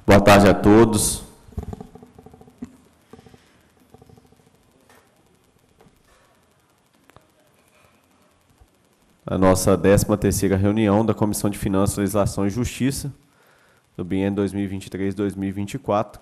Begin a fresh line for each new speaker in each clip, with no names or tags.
Boa tarde a todos. A nossa 13ª reunião da Comissão de Finanças, Legislação e Justiça, do biênio 2023-2024.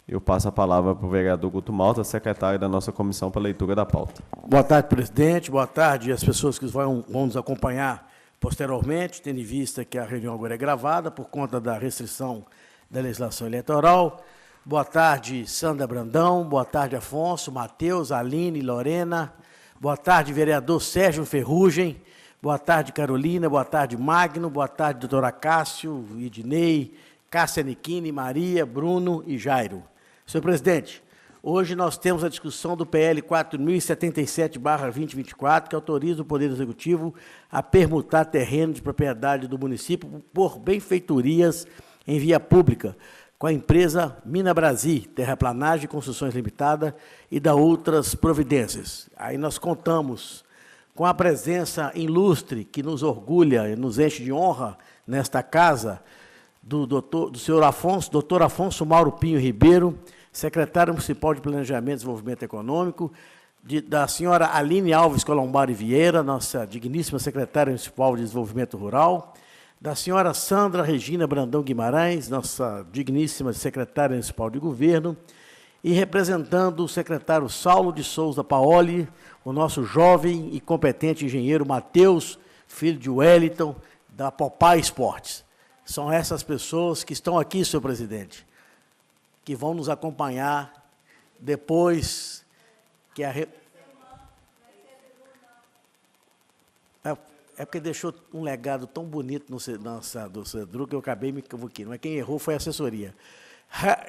Eu passo a palavra para o vereador Guto Malta, secretário da nossa comissão, para a leitura da pauta.
Boa tarde, presidente. Boa tarde às pessoas que vão nos acompanhar posteriormente, tendo em vista que a reunião agora é gravada por conta da restrição da legislação eleitoral. Boa tarde, Sandra Brandão. Boa tarde, Afonso, Matheus, Aline, Lorena. Boa tarde, vereador Sérgio Ferrugem. Boa tarde, Carolina. Boa tarde, Magno. Boa tarde, doutora Cássio, Idnei, Cássia Niquini, Maria, Bruno e Jairo. Senhor presidente, hoje nós temos a discussão do PL 4077/2024, que autoriza o Poder Executivo a permutar terreno de propriedade do município por benfeitorias em via pública, com a empresa Mina Brasil, Terraplanagem e Construções Limitada, e da outras providências. Aí nós contamos com a presença ilustre, que nos orgulha e nos enche de honra nesta casa, do senhor Afonso, doutor Afonso Mauro Pinho Ribeiro, secretário municipal de Planejamento e Desenvolvimento Econômico, da senhora Aline Alves Colombari Vieira, nossa digníssima secretária municipal de Desenvolvimento Rural, da senhora Sandra Regina Brandão Guimarães, nossa digníssima secretária municipal de Governo, e representando o secretário Saulo de Souza Paoli, o nosso jovem e competente engenheiro Matheus, filho de Wellington, da Popeye Esportes. São essas pessoas que estão aqui, senhor presidente, que vão nos acompanhar depois que a... É porque deixou um legado tão bonito do Cedru que eu acabei me equivocando, mas quem errou foi a assessoria.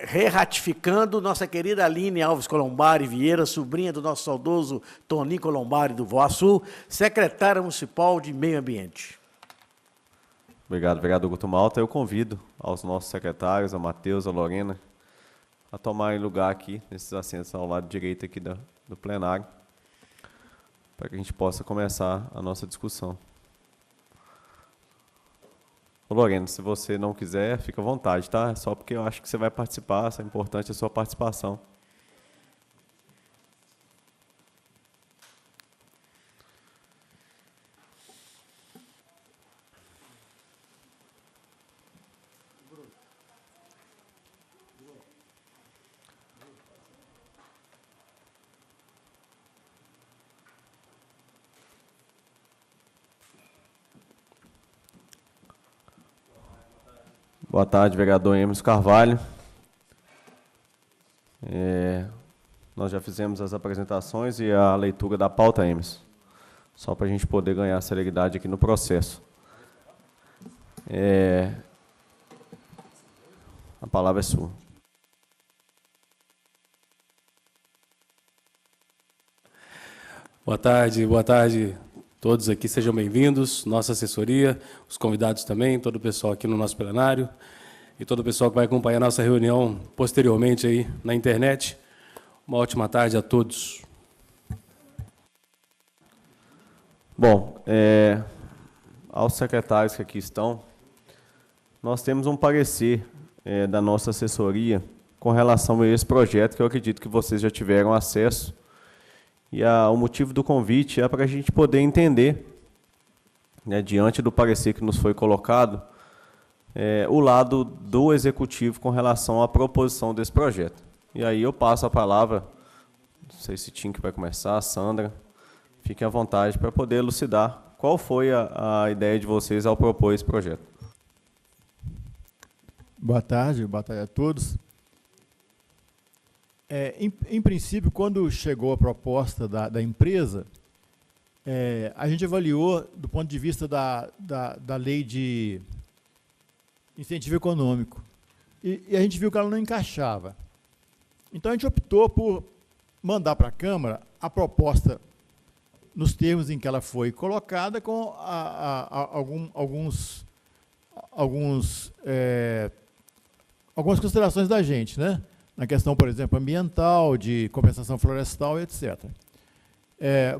Reratificando nossa querida Aline Alves Colombari Vieira, sobrinha do nosso saudoso Toninho Colombari do Voaçu, secretária municipal de Meio Ambiente.
Obrigado, vereador Guto Malta. Eu convido aos nossos secretários, a Matheus, a Lorena, a tomarem lugar aqui, nesses assentos ao lado direito aqui do plenário, para que a gente possa começar a nossa discussão. Ô, Lorena, se você não quiser, fica à vontade, tá? É só porque eu acho que você vai participar, é importante a sua participação. Boa tarde, vereador Emerson Carvalho. Nós já fizemos as apresentações e a leitura da pauta, Emerson, só para a gente poder ganhar celeridade aqui no processo. A palavra é sua.
Boa tarde todos aqui, sejam bem-vindos, nossa assessoria, os convidados também, todo o pessoal aqui no nosso plenário e todo o pessoal que vai acompanhar a nossa reunião posteriormente aí na internet. Uma ótima tarde a todos.
Bom, aos secretários que aqui estão, nós temos um parecer da nossa assessoria com relação a esse projeto, que eu acredito que vocês já tiveram acesso. E o motivo do convite é para a gente poder entender, né, diante do parecer que nos foi colocado, o lado do Executivo com relação à proposição desse projeto. E aí eu passo a palavra, não sei se Tim que vai começar, Sandra, fiquem à vontade para poder elucidar qual foi a ideia de vocês ao propor esse projeto.
Boa tarde a todos. Em princípio, quando chegou a proposta da empresa, a gente avaliou do ponto de vista da lei de incentivo econômico. E a gente viu que ela não encaixava. Então, a gente optou por mandar para a Câmara a proposta nos termos em que ela foi colocada, com algumas considerações da gente, né? Na questão, por exemplo, ambiental, de compensação florestal, etc.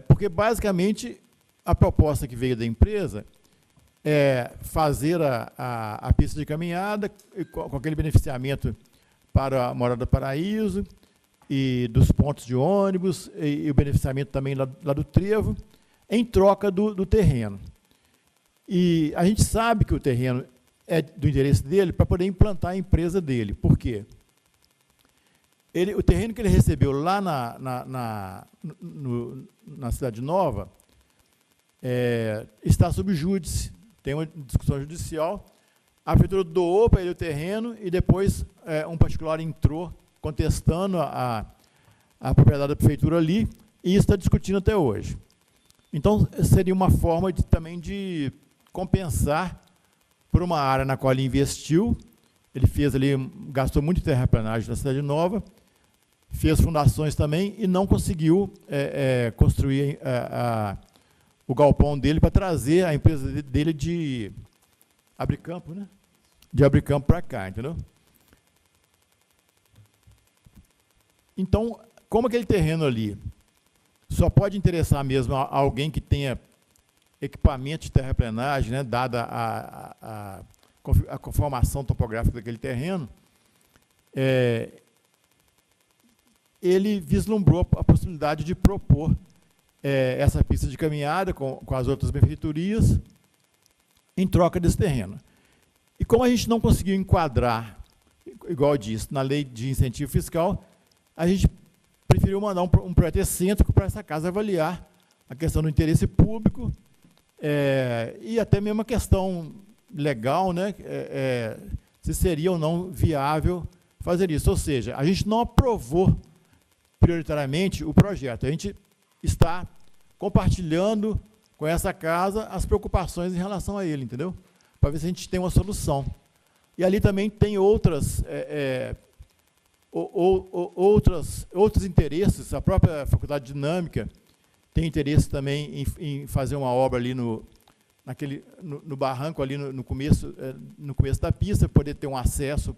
Porque, basicamente, a proposta que veio da empresa fazer a pista de caminhada, com aquele beneficiamento para a Morada do Paraíso, e dos pontos de ônibus, e o beneficiamento também lá do trevo, em troca do terreno. E a gente sabe que o terreno é do interesse dele para poder implantar a empresa dele. Por quê? O terreno que ele recebeu lá na Cidade Nova está sob júdice, tem uma discussão judicial. A prefeitura doou para ele o terreno e depois um particular entrou contestando a propriedade da prefeitura ali, e isso está discutindo até hoje. Então, seria uma forma também de compensar por uma área na qual ele investiu. Ele fez ali, gastou muito terraplanagem na Cidade Nova, fez fundações também e não conseguiu construir o galpão dele para trazer a empresa dele de Abricampo, né? De Abricampo para cá, entendeu? Então, como aquele terreno ali só pode interessar mesmo a alguém que tenha equipamento de terraplenagem, né, dada a conformação topográfica daquele terreno, ele vislumbrou a possibilidade de propor essa pista de caminhada com as outras benfeitorias em troca desse terreno. E como a gente não conseguiu enquadrar, igual eu disse, na lei de incentivo fiscal, a gente preferiu mandar um projeto excêntrico para essa casa avaliar a questão do interesse público e até mesmo a questão legal, né, se seria ou não viável fazer isso. Ou seja, a gente não aprovou prioritariamente o projeto, a gente está compartilhando com essa casa as preocupações em relação a ele, entendeu? Para ver se a gente tem uma solução. E ali também tem outros interesses. A própria Faculdade de Dinâmica tem interesse também em fazer uma obra ali no barranco, ali no começo da pista, poder ter um acesso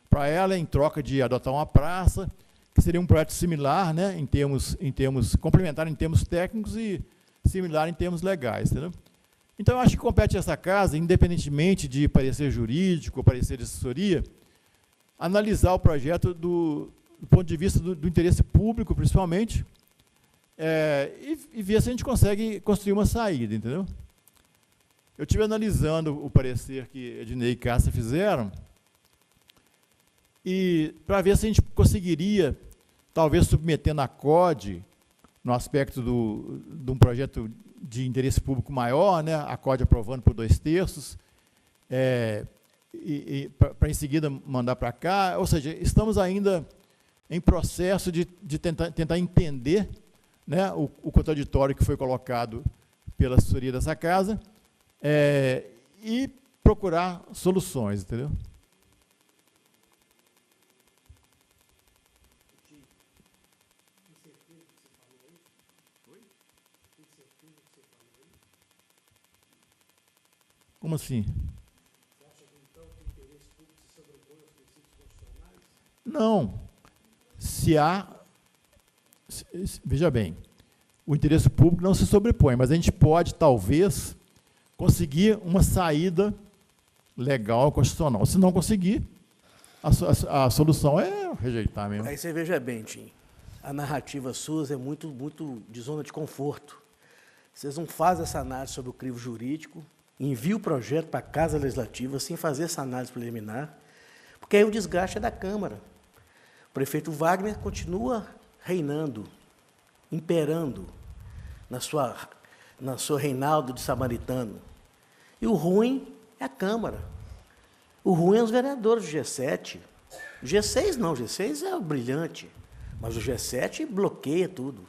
para ela em troca de adotar uma praça, que seria um projeto similar, né, em termos complementar em termos técnicos e similar em termos legais, entendeu? Então, eu acho que compete a essa casa, independentemente de parecer jurídico ou parecer de assessoria, analisar o projeto do ponto de vista do interesse público, principalmente, e ver se a gente consegue construir uma saída, entendeu? Eu estive analisando o parecer que Ednei e Cássia fizeram, e para ver se a gente conseguiria, talvez submetendo a CODE, no aspecto de um projeto de interesse público maior, né, a CODE aprovando por 2/3, para em seguida mandar para cá. Ou seja, estamos ainda em processo de tentar entender, né, o contraditório que foi colocado pela assessoria dessa casa e procurar soluções, entendeu? Como assim? Você acha que então que o interesse público se sobrepõe aos princípios constitucionais? Não. Se há. Veja bem, o interesse público não se sobrepõe, mas a gente pode, talvez, conseguir uma saída legal, constitucional. Se não conseguir, a solução é rejeitar mesmo.
Aí você veja bem, Tim, a narrativa sua é muito de zona de conforto. Vocês não fazem essa análise sobre o crivo jurídico, envia o projeto para a Casa Legislativa sem fazer essa análise preliminar, porque aí o desgaste é da Câmara. O prefeito Wagner continua reinando, imperando na sua reinaldo de samaritano. E o ruim é a Câmara. O ruim é os vereadores do G7. O G6 não, o G6 é o brilhante, mas o G7 bloqueia tudo,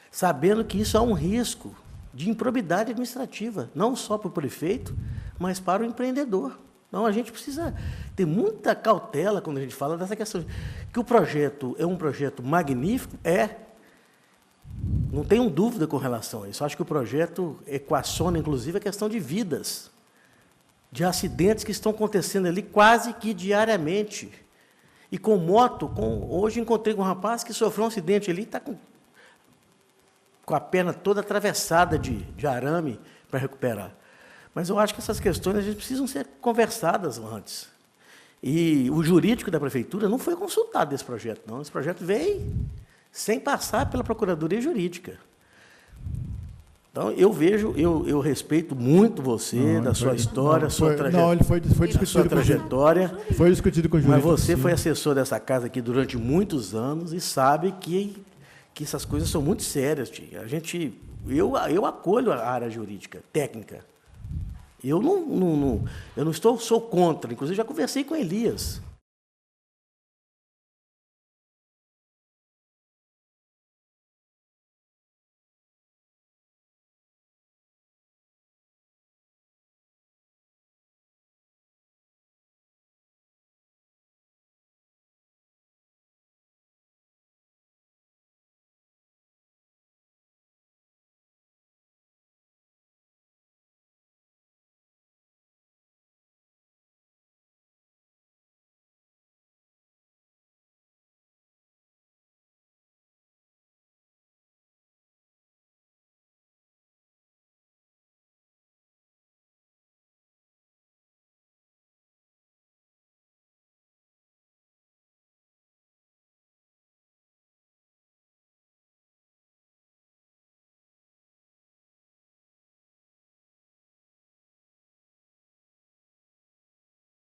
sabendo que isso é um risco de improbidade administrativa, não só para o prefeito, mas para o empreendedor. Então, a gente precisa ter muita cautela quando a gente fala dessa questão. Que o projeto é um projeto magnífico, não tenho dúvida com relação a isso. Acho que o projeto equaciona, inclusive, a questão de vidas, de acidentes que estão acontecendo ali quase que diariamente. E com moto, hoje encontrei com um rapaz que sofreu um acidente ali, está com a perna toda atravessada de arame para recuperar. Mas eu acho que essas questões a gente precisam ser conversadas antes. E o jurídico da prefeitura não foi consultado desse projeto, não. Esse projeto veio sem passar pela Procuradoria Jurídica. Então, eu respeito muito você, da sua história, sua trajetória.
Foi discutido com o jurídico.
Mas você foi assessor dessa casa aqui durante muitos anos e sabe que essas coisas são muito sérias, tia. Eu acolho a área jurídica, técnica. Eu não sou contra, inclusive já conversei com Elias.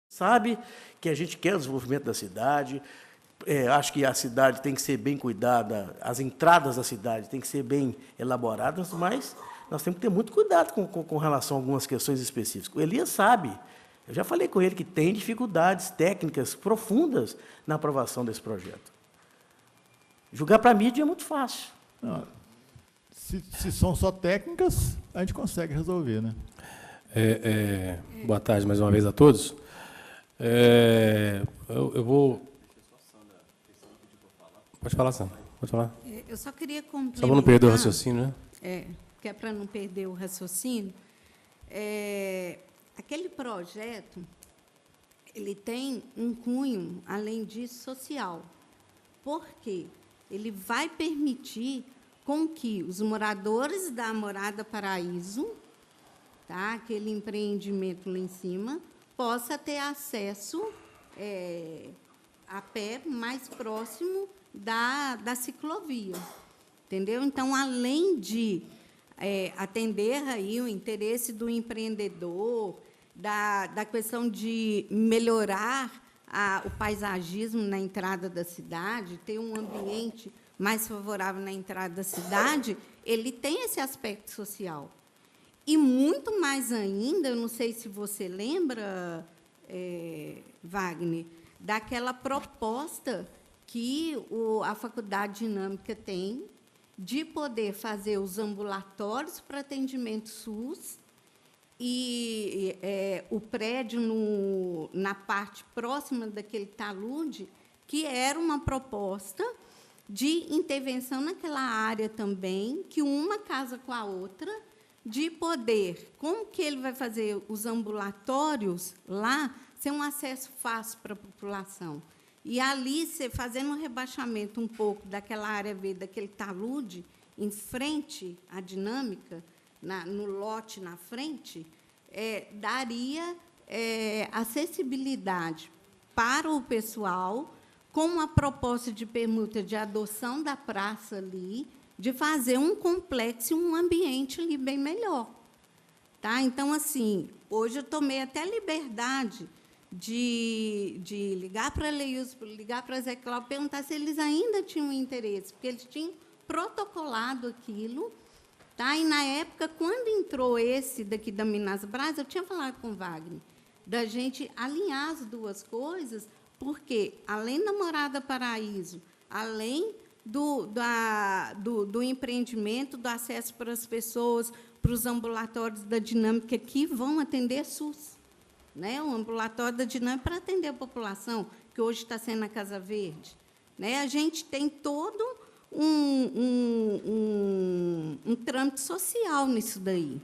Sabe que a gente quer o desenvolvimento da cidade, acho que a cidade tem que ser bem cuidada, as entradas da cidade têm que ser bem elaboradas, mas nós temos que ter muito cuidado com relação a algumas questões específicas. O Elias sabe, eu já falei com ele que tem dificuldades técnicas profundas na aprovação desse projeto. Julgar para a mídia é muito fácil.
Não, se são só técnicas, a gente consegue resolver, né?
Boa tarde mais uma vez a todos. Eu vou... Pode falar, Sandra. Pode falar.
Eu só queria complementar...
Só para não perder o raciocínio, né?
Que é para não perder o raciocínio. Aquele projeto, ele tem um cunho, além disso, social. Por quê? Ele vai permitir com que os moradores da Morada Paraíso, tá, aquele empreendimento lá em cima, possa ter acesso a pé mais próximo da ciclovia. Entendeu? Então, além de atender aí o interesse do empreendedor, da questão de melhorar o paisagismo na entrada da cidade, ter um ambiente mais favorável na entrada da cidade, ele tem esse aspecto social. E muito mais ainda, eu não sei se você lembra, Wagner, daquela proposta que a Faculdade Dinâmica tem de poder fazer os ambulatórios para atendimento SUS e o prédio na parte próxima daquele talude, que era uma proposta de intervenção naquela área também, que uma casa com a outra, de poder, como que ele vai fazer os ambulatórios lá, ser um acesso fácil para a população. E ali, você fazendo um rebaixamento um pouco daquela área verde, daquele talude, em frente à dinâmica, no lote na frente, daria acessibilidade para o pessoal, com uma proposta de permuta de adoção da praça ali, de fazer um complexo e um ambiente ali bem melhor. Tá? Então, assim, hoje eu tomei até a liberdade de ligar para a Leilson, ligar para a Zé Cláudio, perguntar se eles ainda tinham interesse, porque eles tinham protocolado aquilo. Tá? E, na época, quando entrou esse daqui da Minas Brás, eu tinha falado com o Wagner, da gente alinhar as duas coisas, porque, além da Morada Paraíso, além do empreendimento, do acesso para as pessoas, para os ambulatórios da Dinâmica, que vão atender SUS. Né? O ambulatório da Dinâmica para atender a população, que hoje está sendo a Casa Verde. Né? A gente tem todo um trâmite social nisso daí.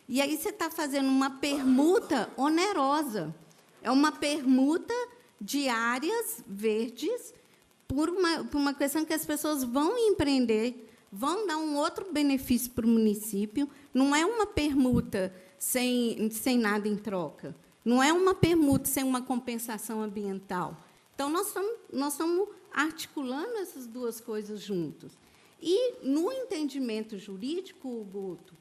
E aí você está fazendo uma permuta onerosa. É uma permuta de áreas verdes por uma questão que as pessoas vão empreender vão dar um outro benefício para o município, não é uma permuta sem nada em troca, não é uma permuta sem uma compensação ambiental. Então, nós estamos articulando essas duas coisas juntos. E, no entendimento jurídico, Guto,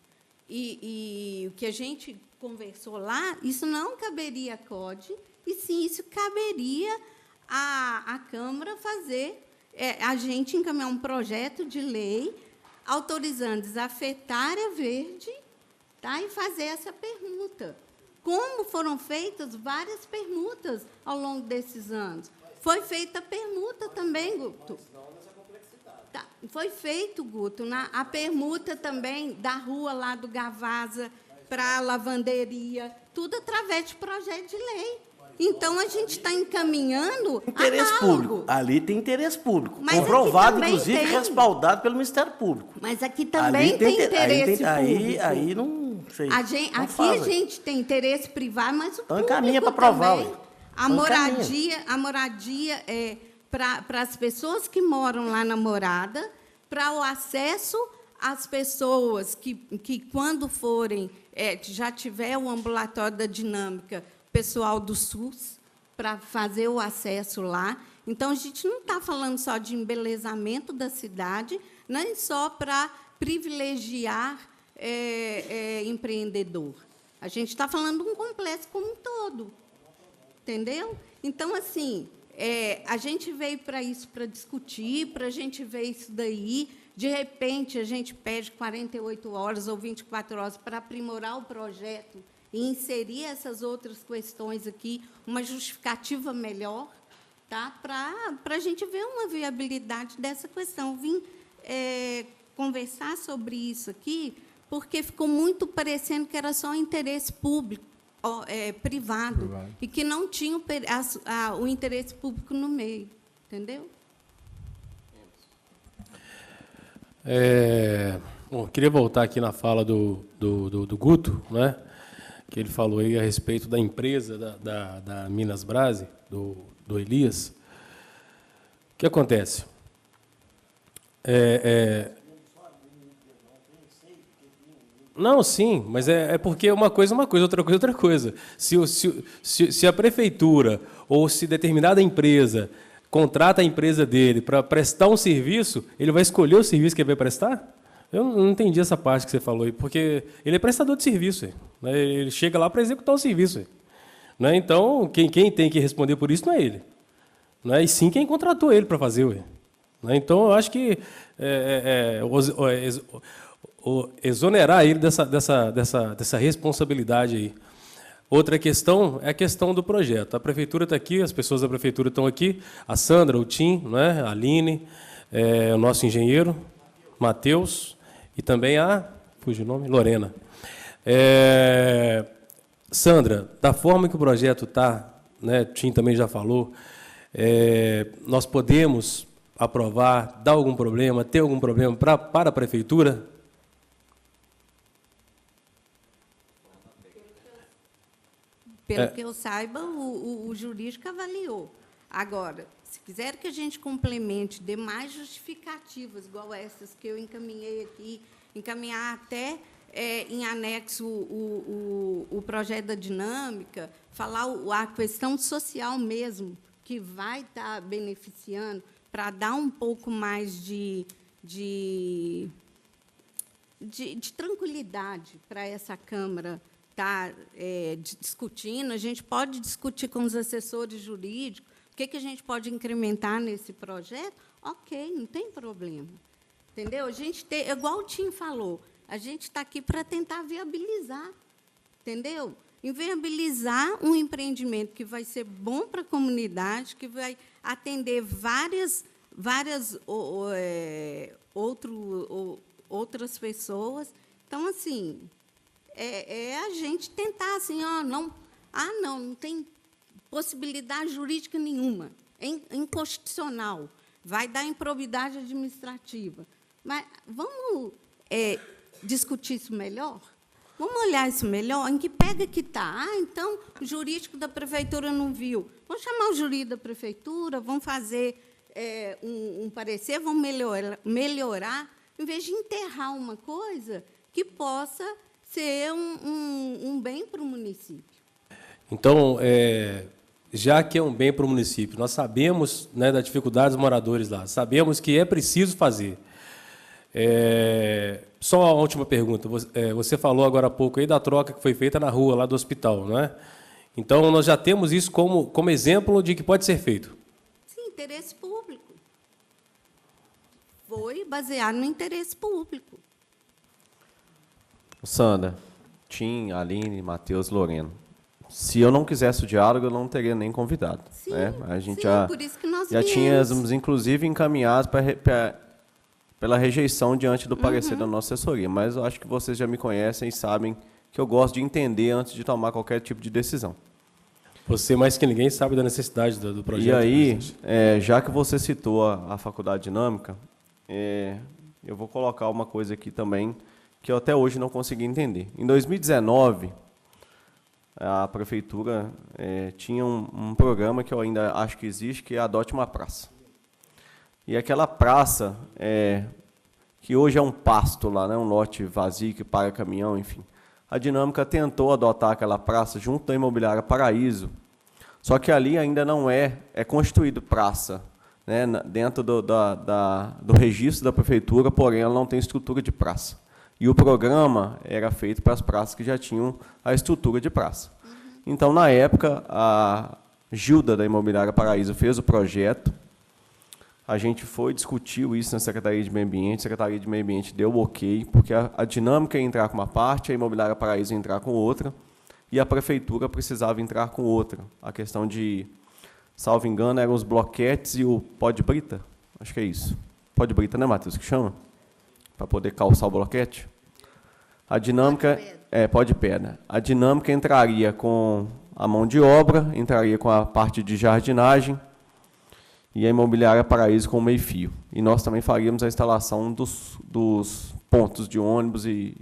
e o que a gente conversou lá, isso não caberia à CODE, e sim, isso caberia à Câmara fazer, a gente encaminhar um projeto de lei autorizando desafetária verde, tá, e fazer essa permuta. Como foram feitas várias permutas ao longo desses anos. Foi feita a permuta também, Guto. Tá, foi feito, Guto, a permuta também da rua lá do Gavasa para a lavanderia, tudo através de projeto de lei. Então, a gente está encaminhando
interesse
análogo.
público. Ali tem interesse público.
Mas
comprovado,
aqui
inclusive,
tem.
Respaldado pelo Ministério Público.
Mas aqui também tem interesse público.
Aí não sei.
Aqui a gente tem interesse privado, mas o público
encaminha para provar.
também. A moradia é para as pessoas que moram lá na morada, para o acesso às pessoas que quando forem, já tiver o ambulatório da dinâmica, pessoal do SUS, para fazer o acesso lá. Então, a gente não está falando só de embelezamento da cidade, nem só para privilegiar empreendedor. A gente está falando de um complexo como um todo. Entendeu? Então, assim, a gente veio para isso, para discutir, para a gente ver isso daí. De repente, a gente pede 48 horas ou 24 horas para aprimorar o projeto e inserir essas outras questões aqui, uma justificativa melhor, tá? Para a gente ver uma viabilidade dessa questão. Vim conversar sobre isso aqui, porque ficou muito parecendo que era só interesse público, privado, e que não tinha o interesse público no meio. Entendeu?
Bom, queria voltar aqui na fala do Guto, né, que ele falou aí a respeito da empresa da Minas Brase, do Elias. O que acontece? Não, sim, mas é porque uma coisa, outra coisa, outra coisa. Se a prefeitura ou se determinada empresa contrata a empresa dele para prestar um serviço, ele vai escolher o serviço que ele vai prestar? Eu não entendi essa parte que você falou aí, porque ele é prestador de serviço, né? Ele chega lá para executar o serviço, né? Então, quem tem que responder por isso não é ele, né? E sim quem contratou ele para fazer, né? Então, eu acho que exonerar ele dessa responsabilidade aí. Outra questão é a questão do projeto. A prefeitura está aqui, as pessoas da prefeitura estão aqui, a Sandra, o Tim, né, a Aline, o nosso engenheiro, Matheus, e também fugiu o nome, Lorena. Sandra, da forma que o projeto está, né, o Tim também já falou, nós podemos aprovar, dar algum problema, ter algum problema para a prefeitura?
Pelo que eu saiba, o jurídico avaliou. Agora, se quiser que a gente complemente, dê mais justificativas, igual essas que eu encaminhei aqui, encaminhar até em anexo o projeto da dinâmica, falar a questão social mesmo, que vai estar beneficiando, para dar um pouco mais de tranquilidade para essa Câmara estar discutindo. A gente pode discutir com os assessores jurídicos o que a gente pode incrementar nesse projeto. Ok, não tem problema. Entendeu? A gente igual o Tim falou, a gente está aqui para tentar viabilizar. Outro Inviabilizar um empreendimento que vai ser bom para a comunidade, que vai atender várias outras pessoas. Então, assim, a gente tentar assim, não tem possibilidade jurídica nenhuma, é inconstitucional, vai dar improbidade administrativa. Mas vamos discutir isso melhor? Vamos olhar isso melhor? Em que pega que está? Então, o jurídico da prefeitura não viu. Vamos chamar o jurídico da prefeitura, vamos fazer um parecer, vamos melhorar. em vez de enterrar uma coisa que possa ser um bem para o município.
Então, já que é um bem para o município, nós sabemos, né, da dificuldade dos moradores lá, sabemos que é preciso fazer. Só a última pergunta. Você falou agora há pouco aí da troca que foi feita na rua, lá do hospital, não é? Então, nós já temos isso como exemplo de que pode ser feito.
Sim, interesse público. Foi baseado no interesse público.
Sandra, Tim, Aline, Matheus, Lorena. Se eu não quisesse o diálogo, eu não teria nem convidado.
Sim,
né? A gente
sim, por isso que nós
já tínhamos, inclusive, encaminhado pela rejeição diante do parecer da nossa assessoria. Mas eu acho que vocês já me conhecem e sabem que eu gosto de entender antes de tomar qualquer tipo de decisão.
Você, mais que ninguém, sabe da necessidade do projeto.
E aí, já que você citou a Faculdade Dinâmica, eu vou colocar uma coisa aqui também que eu até hoje não consegui entender. Em 2019, a Prefeitura tinha um programa que eu ainda acho que existe, que é Adote uma Praça. E aquela praça, que hoje é um pasto lá, né, um lote vazio que paga caminhão, enfim. A Dinâmica tentou adotar aquela praça junto da Imobiliária Paraíso, só que ali ainda não é constituído praça, né, dentro do registro da Prefeitura, porém ela não tem estrutura de praça. E o programa era feito para as praças que já tinham a estrutura de praça. Então, na época, a Gilda, da Imobiliária Paraíso, fez o projeto. A gente discutiu isso na Secretaria de Meio Ambiente. A Secretaria de Meio Ambiente deu o ok, porque a Dinâmica ia entrar com uma parte, a Imobiliária Paraíso ia entrar com outra, e a Prefeitura precisava entrar com outra. A questão de, salvo engano, eram os bloquetes e o pó de brita. Acho que é isso. Pó de brita, né, Matheus, que chama? Para poder calçar o bloquete. A Dinâmica pó de pedra. A Dinâmica entraria com a mão de obra, entraria com a parte de jardinagem e a Imobiliária Paraíso com o meio-fio. E nós também faríamos a instalação dos pontos de ônibus e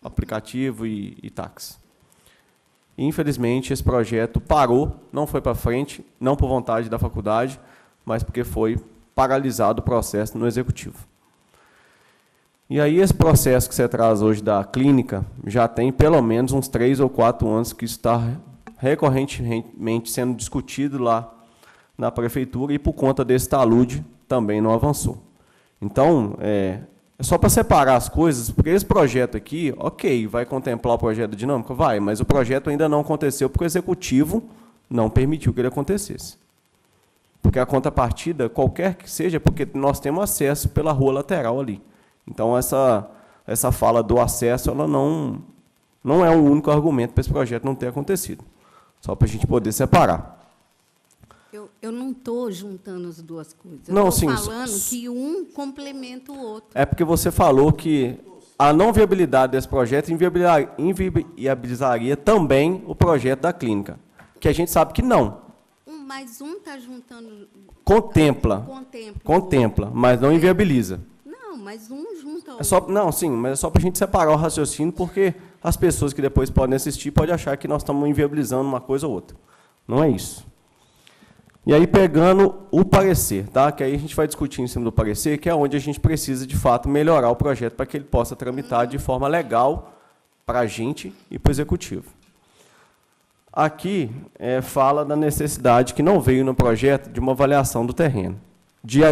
aplicativo e táxi. Infelizmente, esse projeto parou, não foi para frente, não por vontade da faculdade, mas porque foi paralisado o processo no Executivo. E aí esse processo que você traz hoje da clínica já tem pelo menos uns 3 ou 4 anos que está recorrentemente sendo discutido lá na Prefeitura e por conta desse talude também não avançou. Então, é só para separar as coisas, porque esse projeto aqui, ok, vai contemplar o projeto dinâmico? Vai, mas o projeto ainda não aconteceu porque o Executivo não permitiu que ele acontecesse. Porque a contrapartida, qualquer que seja, porque nós temos acesso pela rua lateral ali. Então, essa fala do acesso, ela não é o único argumento para esse projeto não ter acontecido. Só para a gente poder separar.
Eu não estou juntando as duas coisas.
Não,
eu
sim,
estou falando que um complementa o outro.
É porque você falou que a não viabilidade desse projeto inviabilizaria também o projeto da clínica, que a gente sabe que não.
Mas um está juntando...
Contempla, mas não inviabiliza.
Não, mas um junta ao
Não, sim, mas é só para a gente separar o raciocínio, porque as pessoas que depois podem assistir podem achar que nós estamos inviabilizando uma coisa ou outra. Não é isso. E aí, pegando o parecer, tá? Que aí a gente vai discutir em cima do parecer, que é onde a gente precisa, de fato, melhorar o projeto para que ele possa tramitar de forma legal para a gente e para o Executivo. Aqui fala da necessidade que não veio no projeto de uma avaliação do terreno,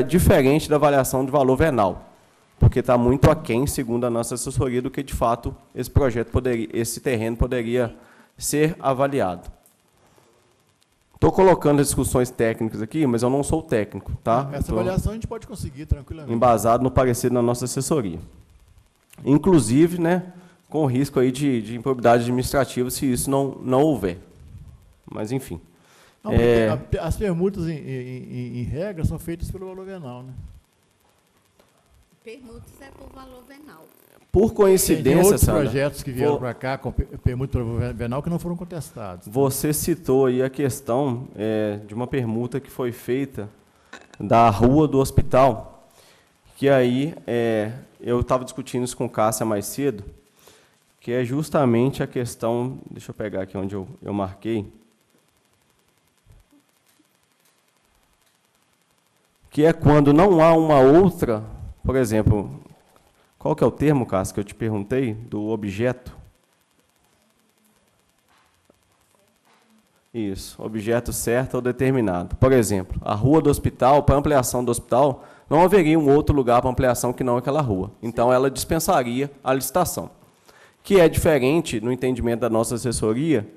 diferente da avaliação de valor venal, porque está muito aquém, segundo a nossa assessoria, do que, de fato, esse terreno poderia ser avaliado. Estou colocando as discussões técnicas aqui, mas eu não sou técnico, tá?
Essa avaliação a gente pode conseguir tranquilamente.
Embasado no parecer da nossa assessoria. Inclusive, né, com risco aí de improbidade administrativa, se isso não houver. Mas, enfim.
Não, as permutas, em regra, são feitas pelo valor venal, né?
Permutas é por valor venal.
Por coincidência,
tem outros
Sandra,
projetos que vieram para cá com permuta pelo valor venal que não foram contestados.
Você citou aí a questão de uma permuta que foi feita da rua do hospital, que aí eu estava discutindo isso com Cássia mais cedo, que é justamente a questão, deixa eu pegar aqui onde eu marquei, que é quando não há uma outra, por exemplo, Qual que é o termo, Cássio, que eu te perguntei, do objeto? Isso, objeto certo ou determinado. Por exemplo, a rua do hospital, para ampliação do hospital, não haveria um outro lugar para ampliação que não aquela rua. Então, ela dispensaria a licitação. Que é diferente, no entendimento da nossa assessoria,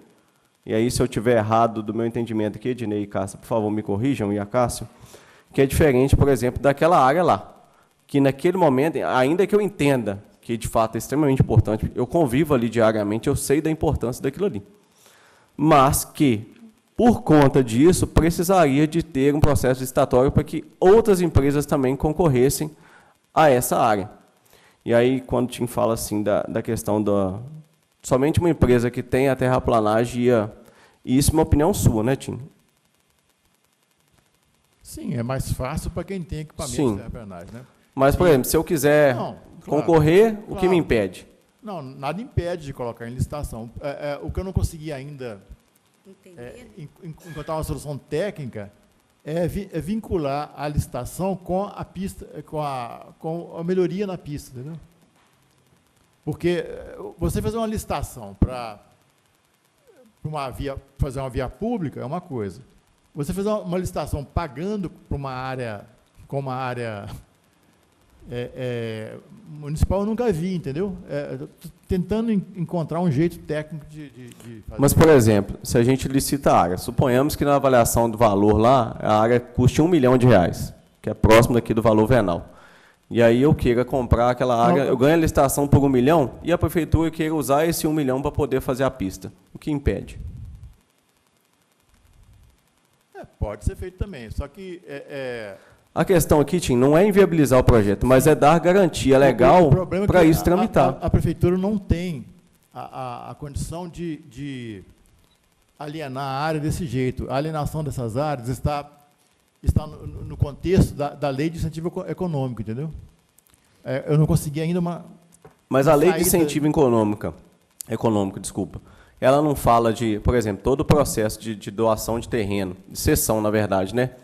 e aí, se eu estiver errado do meu entendimento aqui, Ednei e Cássio, por favor, me corrijam, e a Cássio, que é diferente, por exemplo, daquela área lá, que naquele momento, ainda que eu entenda que, de fato, é extremamente importante, eu convivo ali diariamente, eu sei da importância daquilo ali. Mas que, por conta disso, precisaria de ter um processo licitatório para que outras empresas também concorressem a essa área. E aí, quando o Tim fala assim da questão da... Somente uma empresa que tem a terraplanagem ia... E isso é uma opinião sua, né, Tim?
Sim, é mais fácil para quem tem equipamento de terraplanagem, né?
Mas, por exemplo, se eu quiser concorrer, o que me impede?
Não, nada impede de colocar em licitação. O que eu não consegui ainda encontrar uma solução técnica é vincular a licitação com a pista, com a melhoria na pista, entendeu? Porque você fazer uma licitação para fazer uma via pública é uma coisa. Você fazer uma licitação pagando para uma área, com uma área municipal, eu nunca vi, entendeu? Tentando encontrar um jeito técnico de fazer.
Mas, por exemplo, se a gente licita a área, suponhamos que na avaliação do valor lá, a área custe R$1 milhão, que é próximo daqui do valor venal. E aí eu queira comprar aquela área, eu ganho a licitação por R$1 milhão e a prefeitura queira usar esse R$1 milhão para poder fazer a pista. O que impede?
Pode ser feito também, só que...
A questão aqui, Tim, não é inviabilizar o projeto, mas é dar garantia legal para isso tramitar.
A prefeitura não tem a condição de alienar a área desse jeito. A alienação dessas áreas está no contexto da lei de incentivo econômico, entendeu? Eu não consegui ainda uma...
Mas a lei de incentivo econômico, ela não fala de, por exemplo, todo o processo de doação de terreno, de cessão, na verdade, né?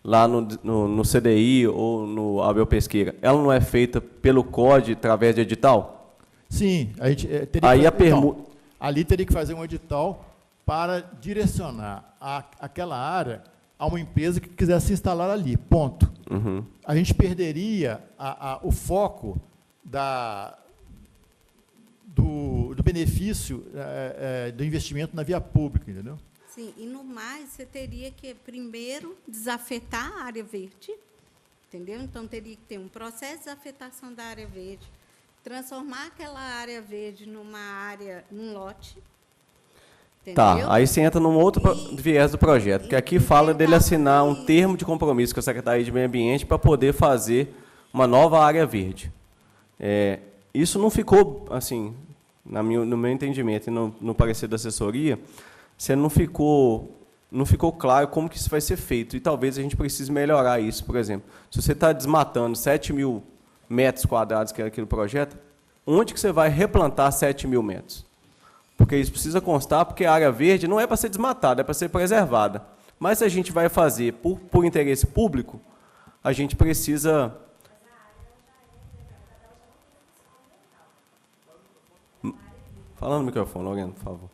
Lá no CDI ou no Abel Pesqueira, ela não é feita pelo COD através de edital?
Sim, a gente teria ali teria que fazer um edital para direcionar aquela área a uma empresa que quisesse se instalar ali, ponto.
Uhum.
A gente perderia o foco do benefício do investimento na via pública, entendeu?
Sim, e no mais, você teria que, primeiro, desafetar a área verde, entendeu? Então, teria que ter um processo de desafetação da área verde, transformar aquela área verde num lote, entendeu?
Tá, aí você entra num outro viés do projeto, porque aqui fala dele assinar um termo de compromisso com a Secretaria de Meio Ambiente para poder fazer uma nova área verde. Isso não ficou, assim, no meu entendimento e no parecer da assessoria, não ficou claro como que isso vai ser feito. E talvez a gente precise melhorar isso, por exemplo. Se você está desmatando 7.000 metros quadrados, que é aquele projeto, onde que você vai replantar 7.000 metros? Porque isso precisa constar, porque a área verde não é para ser desmatada, é para ser preservada. Mas se a gente vai fazer por interesse público, a gente precisa... Fala no microfone, Lorena, por favor.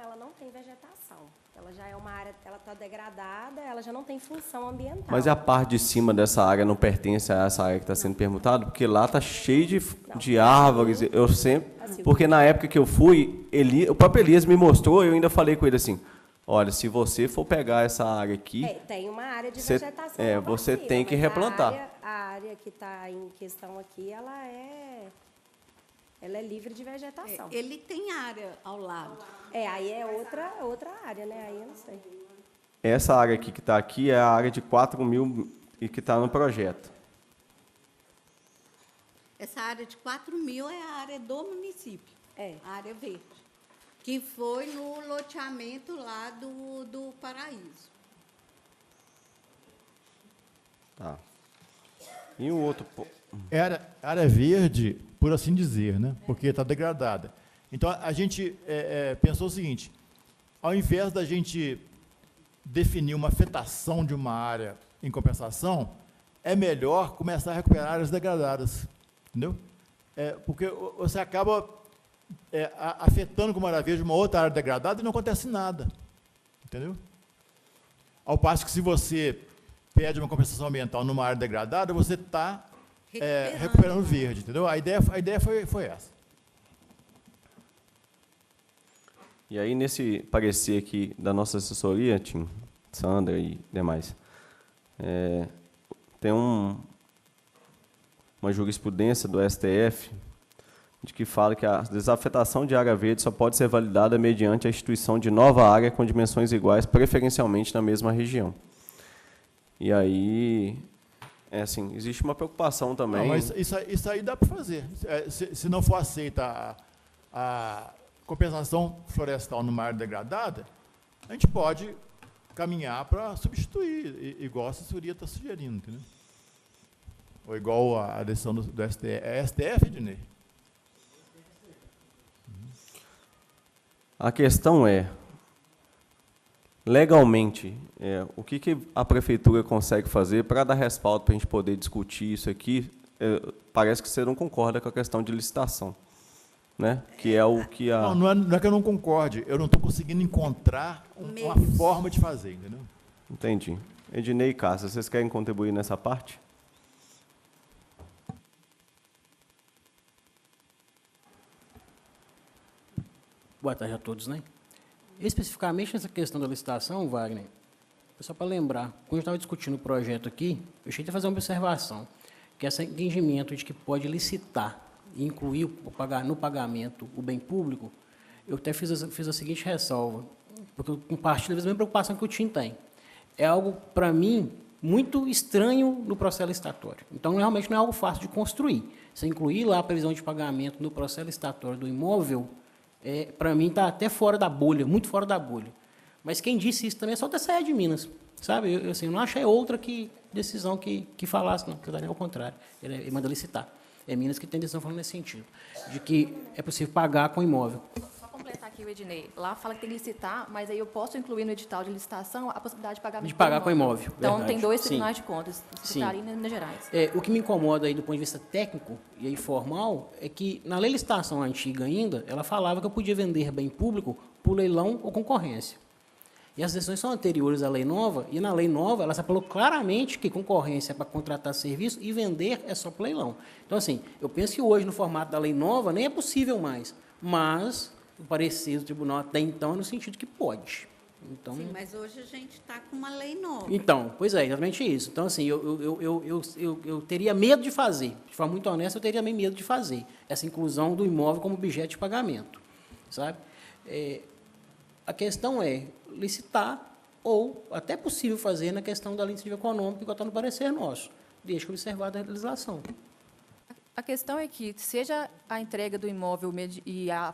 Ela não tem vegetação. Ela já é uma área, ela está degradada, ela já não tem função ambiental.
Mas a parte de cima dessa área não pertence a essa área que está sendo permutada? Porque lá está cheio de árvores. Eu sempre... Porque na época que eu fui, o próprio Elias me mostrou, eu ainda falei com ele assim, olha, se você for pegar essa área aqui...
tem uma área de vegetação.
Você tem que replantar.
A área que está em questão aqui, ela é livre de vegetação.
Ele tem área ao lado.
Aí é outra área, né? Aí eu não sei.
Essa área aqui que está aqui é a área de 4.000 e que está no projeto.
Essa área de 4.000 é a área do município, a área verde, que foi no loteamento lá do Paraíso.
Tá. E o outro...
Área verde, por assim dizer, né? Porque está degradada. Então, a gente pensou o seguinte, ao invés da gente definir uma afetação de uma área em compensação, é melhor começar a recuperar áreas degradadas, entendeu? Porque você acaba afetando com Moura Verde uma outra área degradada e não acontece nada, entendeu? Ao passo que, se você pede uma compensação ambiental numa área degradada, você está recuperando verde, entendeu? A ideia foi essa.
E aí, nesse parecer aqui da nossa assessoria, Tim, Sandra e demais, tem uma jurisprudência do STF de que fala que a desafetação de área verde só pode ser validada mediante a instituição de nova área com dimensões iguais, preferencialmente na mesma região. E aí, assim, existe uma preocupação também.
Não, mas isso aí dá para fazer. Se não for aceita a compensação florestal numa área degradada, a gente pode caminhar para substituir, igual a assessoria está sugerindo, entendeu? Ou igual a decisão do STF. É STF, Ednei?
A questão é, legalmente, o que a prefeitura consegue fazer para dar respaldo para a gente poder discutir isso aqui? Parece que você não concorda com a questão de licitação, né? Que é o que a...
Não é que eu não concorde, eu não estou conseguindo encontrar uma forma de fazer, entendeu?
Entendi. Ednei e Cássia, vocês querem contribuir nessa parte?
Boa tarde a todos, né? Especificamente nessa questão da licitação, Wagner, só para lembrar, quando eu estava discutindo o projeto aqui, eu cheguei a fazer uma observação, que esse entendimento de que pode licitar e incluir no pagamento o bem público, eu até fiz a seguinte ressalva, porque eu compartilho a mesma preocupação que o Tim tem. É algo, para mim, muito estranho no processo licitatório. Então, realmente não é algo fácil de construir. Você incluir lá a previsão de pagamento no processo licitatório do imóvel, para mim, está até fora da bolha, muito fora da bolha. Mas quem disse isso também é só o TCE de Minas, sabe? Eu não achei outra decisão que falasse, não, porque ao contrário, ele manda licitar. É Minas que tem decisão falando nesse sentido, de que é possível pagar com imóvel.
Só completar aqui o Ednei, lá fala que tem que licitar, mas aí eu posso incluir no edital de licitação a possibilidade de pagamento
de pagar com imóvel.
Então,
verdade.
tem 2
Sim.
tribunais de contas, Licitaria e Minas Gerais.
O que me incomoda aí do ponto de vista técnico e aí formal é que, na lei de licitação antiga ainda, ela falava que eu podia vender bem público por leilão ou concorrência. E as decisões são anteriores à lei nova, e na lei nova ela falou claramente que concorrência é para contratar serviço e vender é só para leilão. Então, assim, eu penso que hoje, no formato da lei nova, nem é possível mais, mas o parecer do tribunal até então é no sentido que pode. Então,
sim, mas hoje a gente está com uma lei nova.
Então, pois é, exatamente isso. Então, assim, eu teria medo de fazer, de forma muito honesta, eu teria meio medo de fazer essa inclusão do imóvel como objeto de pagamento, sabe? A questão é licitar ou até possível fazer na questão da lei de incentivo econômico, que está no parecer nosso. Deixa observada a legislação.
A questão é que, seja a entrega do imóvel e a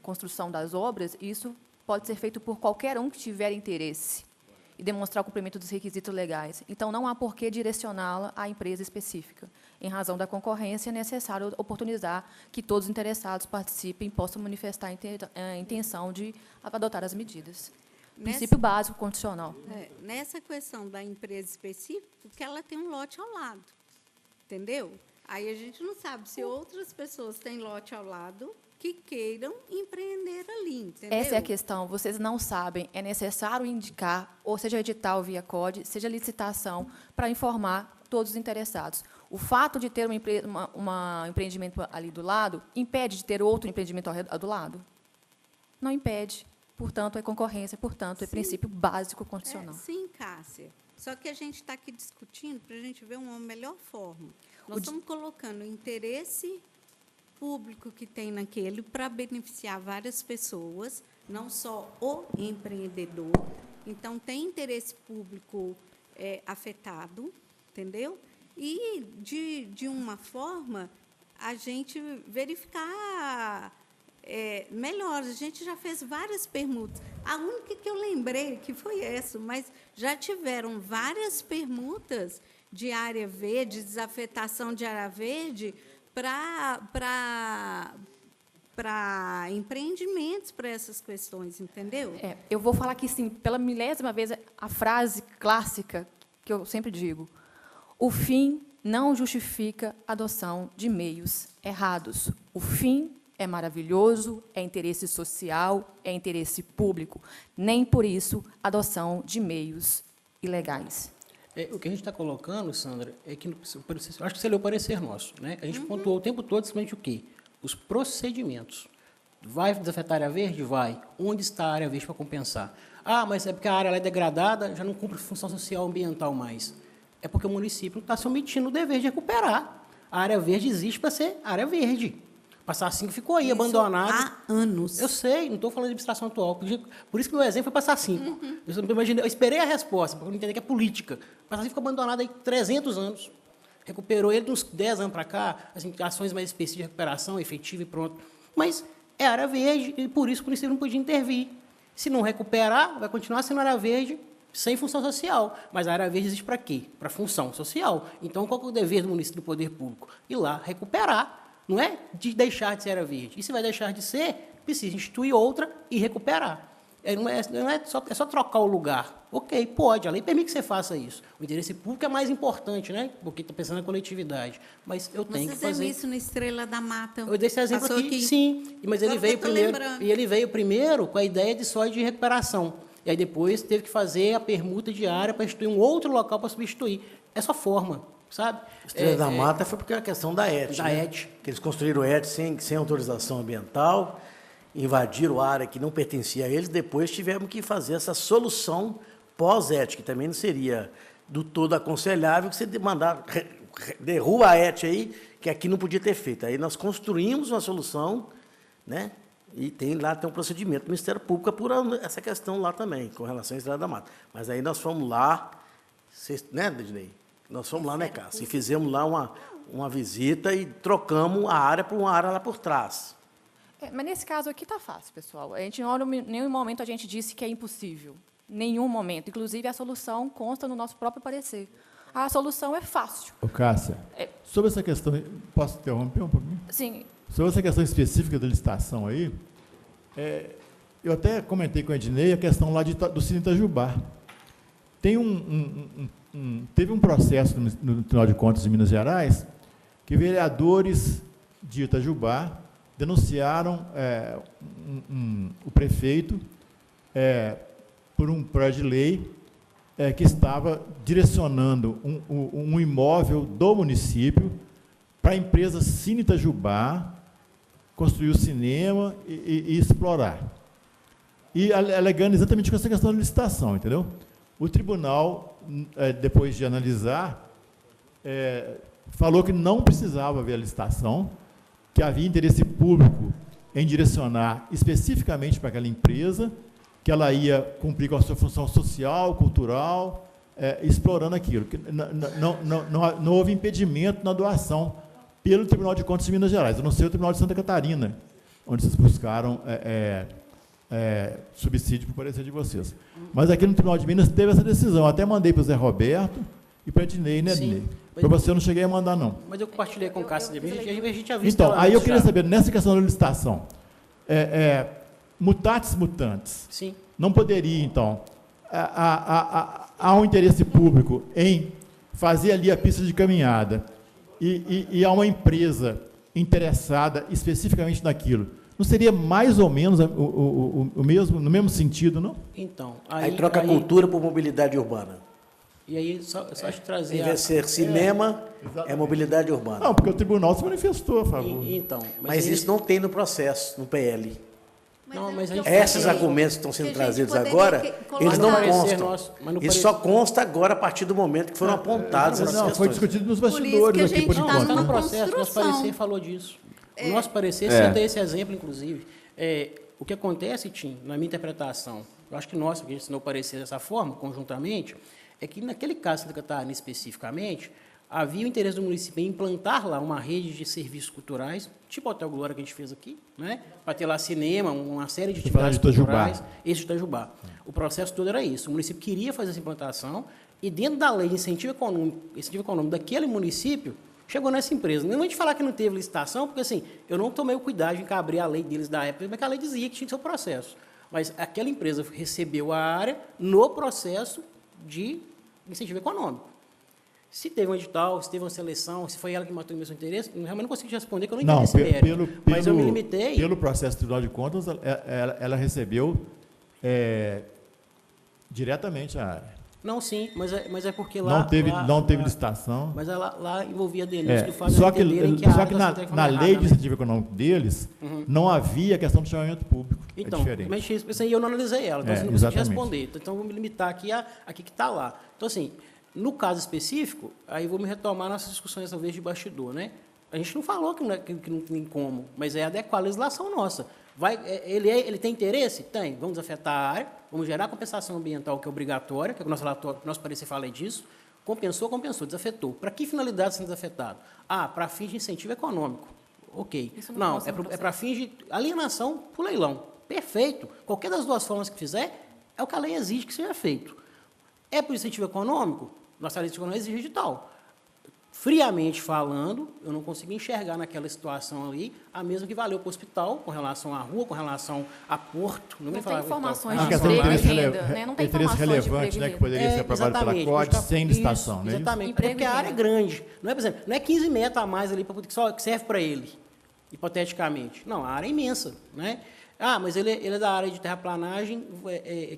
construção das obras, isso pode ser feito por qualquer um que tiver interesse e demonstrar o cumprimento dos requisitos legais. Então, não há por que direcioná-la à empresa específica. Em razão da concorrência, é necessário oportunizar que todos os interessados participem e possam manifestar a intenção de adotar as medidas. Princípio básico condicional.
Nessa questão da empresa específica, porque ela tem um lote ao lado, entendeu? Aí a gente não sabe se outras pessoas têm lote ao lado que queiram empreender ali, entendeu?
Essa é a questão. Vocês não sabem. É necessário indicar, ou seja edital via COD, seja licitação, para informar todos os interessados. O fato de ter um empreendimento ali do lado impede de ter outro empreendimento do lado? Não impede. Portanto, é concorrência, portanto, é princípio básico condicional.
Sim, Cássia. Só que a gente está aqui discutindo para a gente ver uma melhor forma. Nós estamos colocando o interesse público que tem naquele para beneficiar várias pessoas, não só o empreendedor. Então, tem interesse público afetado, entendeu? E, de uma forma, a gente verificar melhor. A gente já fez várias permutas. A única que eu lembrei que foi essa, mas já tiveram várias permutas de área verde, desafetação de área verde, para empreendimentos, para essas questões, entendeu?
Eu vou falar aqui, sim, pela milésima vez, a frase clássica que eu sempre digo. O fim não justifica a adoção de meios errados. O fim é maravilhoso, é interesse social, é interesse público. Nem por isso adoção de meios ilegais.
O que a gente está colocando, Sandra, é que, acho que você leu o parecer nosso, né? A gente pontuou o tempo todo simplesmente o quê? Os procedimentos. Vai desafetar a área verde? Vai. Onde está a área verde para compensar? Ah, mas é porque a área é degradada, já não cumpre função social ambiental mais. É porque o município não está se omitindo o dever de recuperar. A área verde existe para ser área verde. Passar 5 ficou aí, abandonado.
Há anos.
Eu sei, não estou falando de administração atual. Por isso que o meu exemplo foi passar 5. Eu esperei a resposta, para entender que é política. Passar 5 ficou abandonado aí 300 anos. Recuperou ele de uns 10 anos para cá, as ações mais específicas de recuperação efetiva e pronto. Mas é área verde e por isso o município não podia intervir. Se não recuperar, vai continuar sendo área verde sem função social. Mas a área verde existe para quê? Para função social. Então, qual é o dever do município do poder público? Ir lá recuperar. Não é de deixar de ser área verde. E se vai deixar de ser, precisa instituir outra e recuperar. É só trocar o lugar. Ok, pode, a lei permite que você faça isso. O interesse público é mais importante, né? Porque está pensando na coletividade. Mas eu tenho que fazer.
Vocês isso no Estrela da Mata.
Eu dei esse exemplo aqui, sim. Mas ele veio primeiro. E ele veio primeiro com a ideia de só de recuperação. E aí depois teve que fazer a permuta de área para instituir um outro local para substituir. É só forma. Sabe?
Estrela da Mata foi porque era a questão da ET.
Da ET.
Que eles construíram ET sem autorização ambiental, invadiram a área que não pertencia a eles, depois tivemos que fazer essa solução pós-ET, que também não seria do todo aconselhável que você mandar, derruba a ET aí, que aqui não podia ter feito. Aí nós construímos uma solução, né? E tem um procedimento do Ministério Público apurando essa questão lá também, com relação à Estrela da Mata. Mas aí nós fomos lá, né, Dedinei? Nós fomos lá, né, Cássio? E fizemos lá uma visita e trocamos a área por uma área lá por trás.
Mas nesse caso aqui está fácil, pessoal. A gente, em nenhum momento a gente disse que é impossível. Nenhum momento. Inclusive, a solução consta no nosso próprio parecer. A solução é fácil.
Ô, Cássia, sobre essa questão... Posso interromper um pouquinho?
Sim.
Sobre essa questão específica da licitação aí, eu até comentei com a Ednei a questão lá do Cine Itajubá. Tem teve um processo no Tribunal de Contas de Minas Gerais que vereadores de Itajubá denunciaram o prefeito por um projeto de lei que estava direcionando um imóvel do município para a empresa Cine Itajubá construir o cinema e explorar. E alegando exatamente com essa questão da licitação, entendeu? O tribunal, depois de analisar, falou que não precisava haver a licitação, que havia interesse público em direcionar especificamente para aquela empresa, que ela ia cumprir com a sua função social, cultural, explorando aquilo. Não houve impedimento na doação pelo Tribunal de Contas de Minas Gerais, a não ser o Tribunal de Santa Catarina, onde vocês buscaram subsídio para o parecer de vocês. Mas aqui no Tribunal de Minas teve essa decisão. Até mandei para o Zé Roberto e para a Ednei, né, Ednei? Para você eu não cheguei a mandar, não.
Mas eu compartilhei com o Cássio de Brito, a gente já viu.
Então, aí eu queria saber, nessa questão da licitação, mutatis mutandis.
Sim.
Não poderia, então, há um interesse público em fazer ali a pista de caminhada e há uma empresa interessada especificamente naquilo. Não seria mais ou menos no mesmo sentido, não?
Então,
aí troca a cultura por mobilidade urbana.
E aí, só acho que trazer...
Em vez de ser cinema, é mobilidade urbana.
Não, porque o tribunal se manifestou a favor.
Então,
mas isso não tem no processo, no PL.
Não, mas a gente
esses argumentos que estão sendo trazidos agora, eles não constam. Isso só consta agora a partir do momento que foram apontados essas questões.
Foi discutido nos bastidores aqui, por enquanto.
Está no processo, nosso parecer falou disso. O nosso parecer cita esse exemplo, inclusive. O que acontece, Tim, na minha interpretação, eu acho que nós, que a gente ensinou o parecer dessa forma, conjuntamente, é que naquele caso de Santa Catarina especificamente, havia o interesse do município em implantar lá uma rede de serviços culturais, tipo o Hotel Glória que a gente fez aqui, né? Para ter lá cinema, uma série de atividades culturais. Esse de Itajubá. O processo todo era isso. O município queria fazer essa implantação e dentro da lei de incentivo econômico daquele município, chegou nessa empresa. Não vou te falar que não teve licitação, porque assim, eu não tomei o cuidado de encabrir a lei deles da época, mas a lei dizia que tinha seu processo. Mas aquela empresa recebeu a área no processo de incentivo econômico. Se teve um edital, se teve uma seleção, se foi ela que matou o meu interesse, eu realmente não consigo te responder, que eu não
Não,
entendo esse mérito. Mas eu me limitei...
Pelo processo do Tribunal de Contas, ela recebeu diretamente a área.
Não, sim, mas é porque lá...
Não teve licitação.
Mas lá envolvia denúncia do fato de
Só que na lei de incentivo econômico deles, não havia questão do chamamento público.
Então,
é diferente.
mas isso aí eu não analisei ela, então eu não consigo responder. Então, vou me limitar aqui a que está lá. Então, assim, no caso específico, aí vou me retomar nossas discussões, talvez, de bastidor, né? A gente não falou que não tem como, mas é adequar a legislação nossa. Ele tem interesse? Tem. Vamos desafetar a área, vamos gerar compensação ambiental, que é obrigatória, que é o nosso parecer fala disso. Compensou, desafetou. Para que finalidade sendo desafetado? Para fins de incentivo econômico. Ok. Não, é para fins de alienação por leilão. Perfeito. Qualquer das duas formas que fizer, é o que a lei exige que seja feito. É por incentivo econômico? Nossa lei de economia exige de tal. Friamente falando, eu não consegui enxergar naquela situação ali a mesma que valeu para o hospital, com relação à rua, com relação a porto.
Não tem informações de
emprego
e renda, né? Não tem informações
relevante,
de emprego,
né, que poderia ser aprovado pela COD sem licitação, né?
Exatamente, porque a área é grande. Não é, por exemplo, não é 15 metros a mais ali que serve para ele, hipoteticamente. Não, a área é imensa, né? Mas ele é da área de terraplanagem,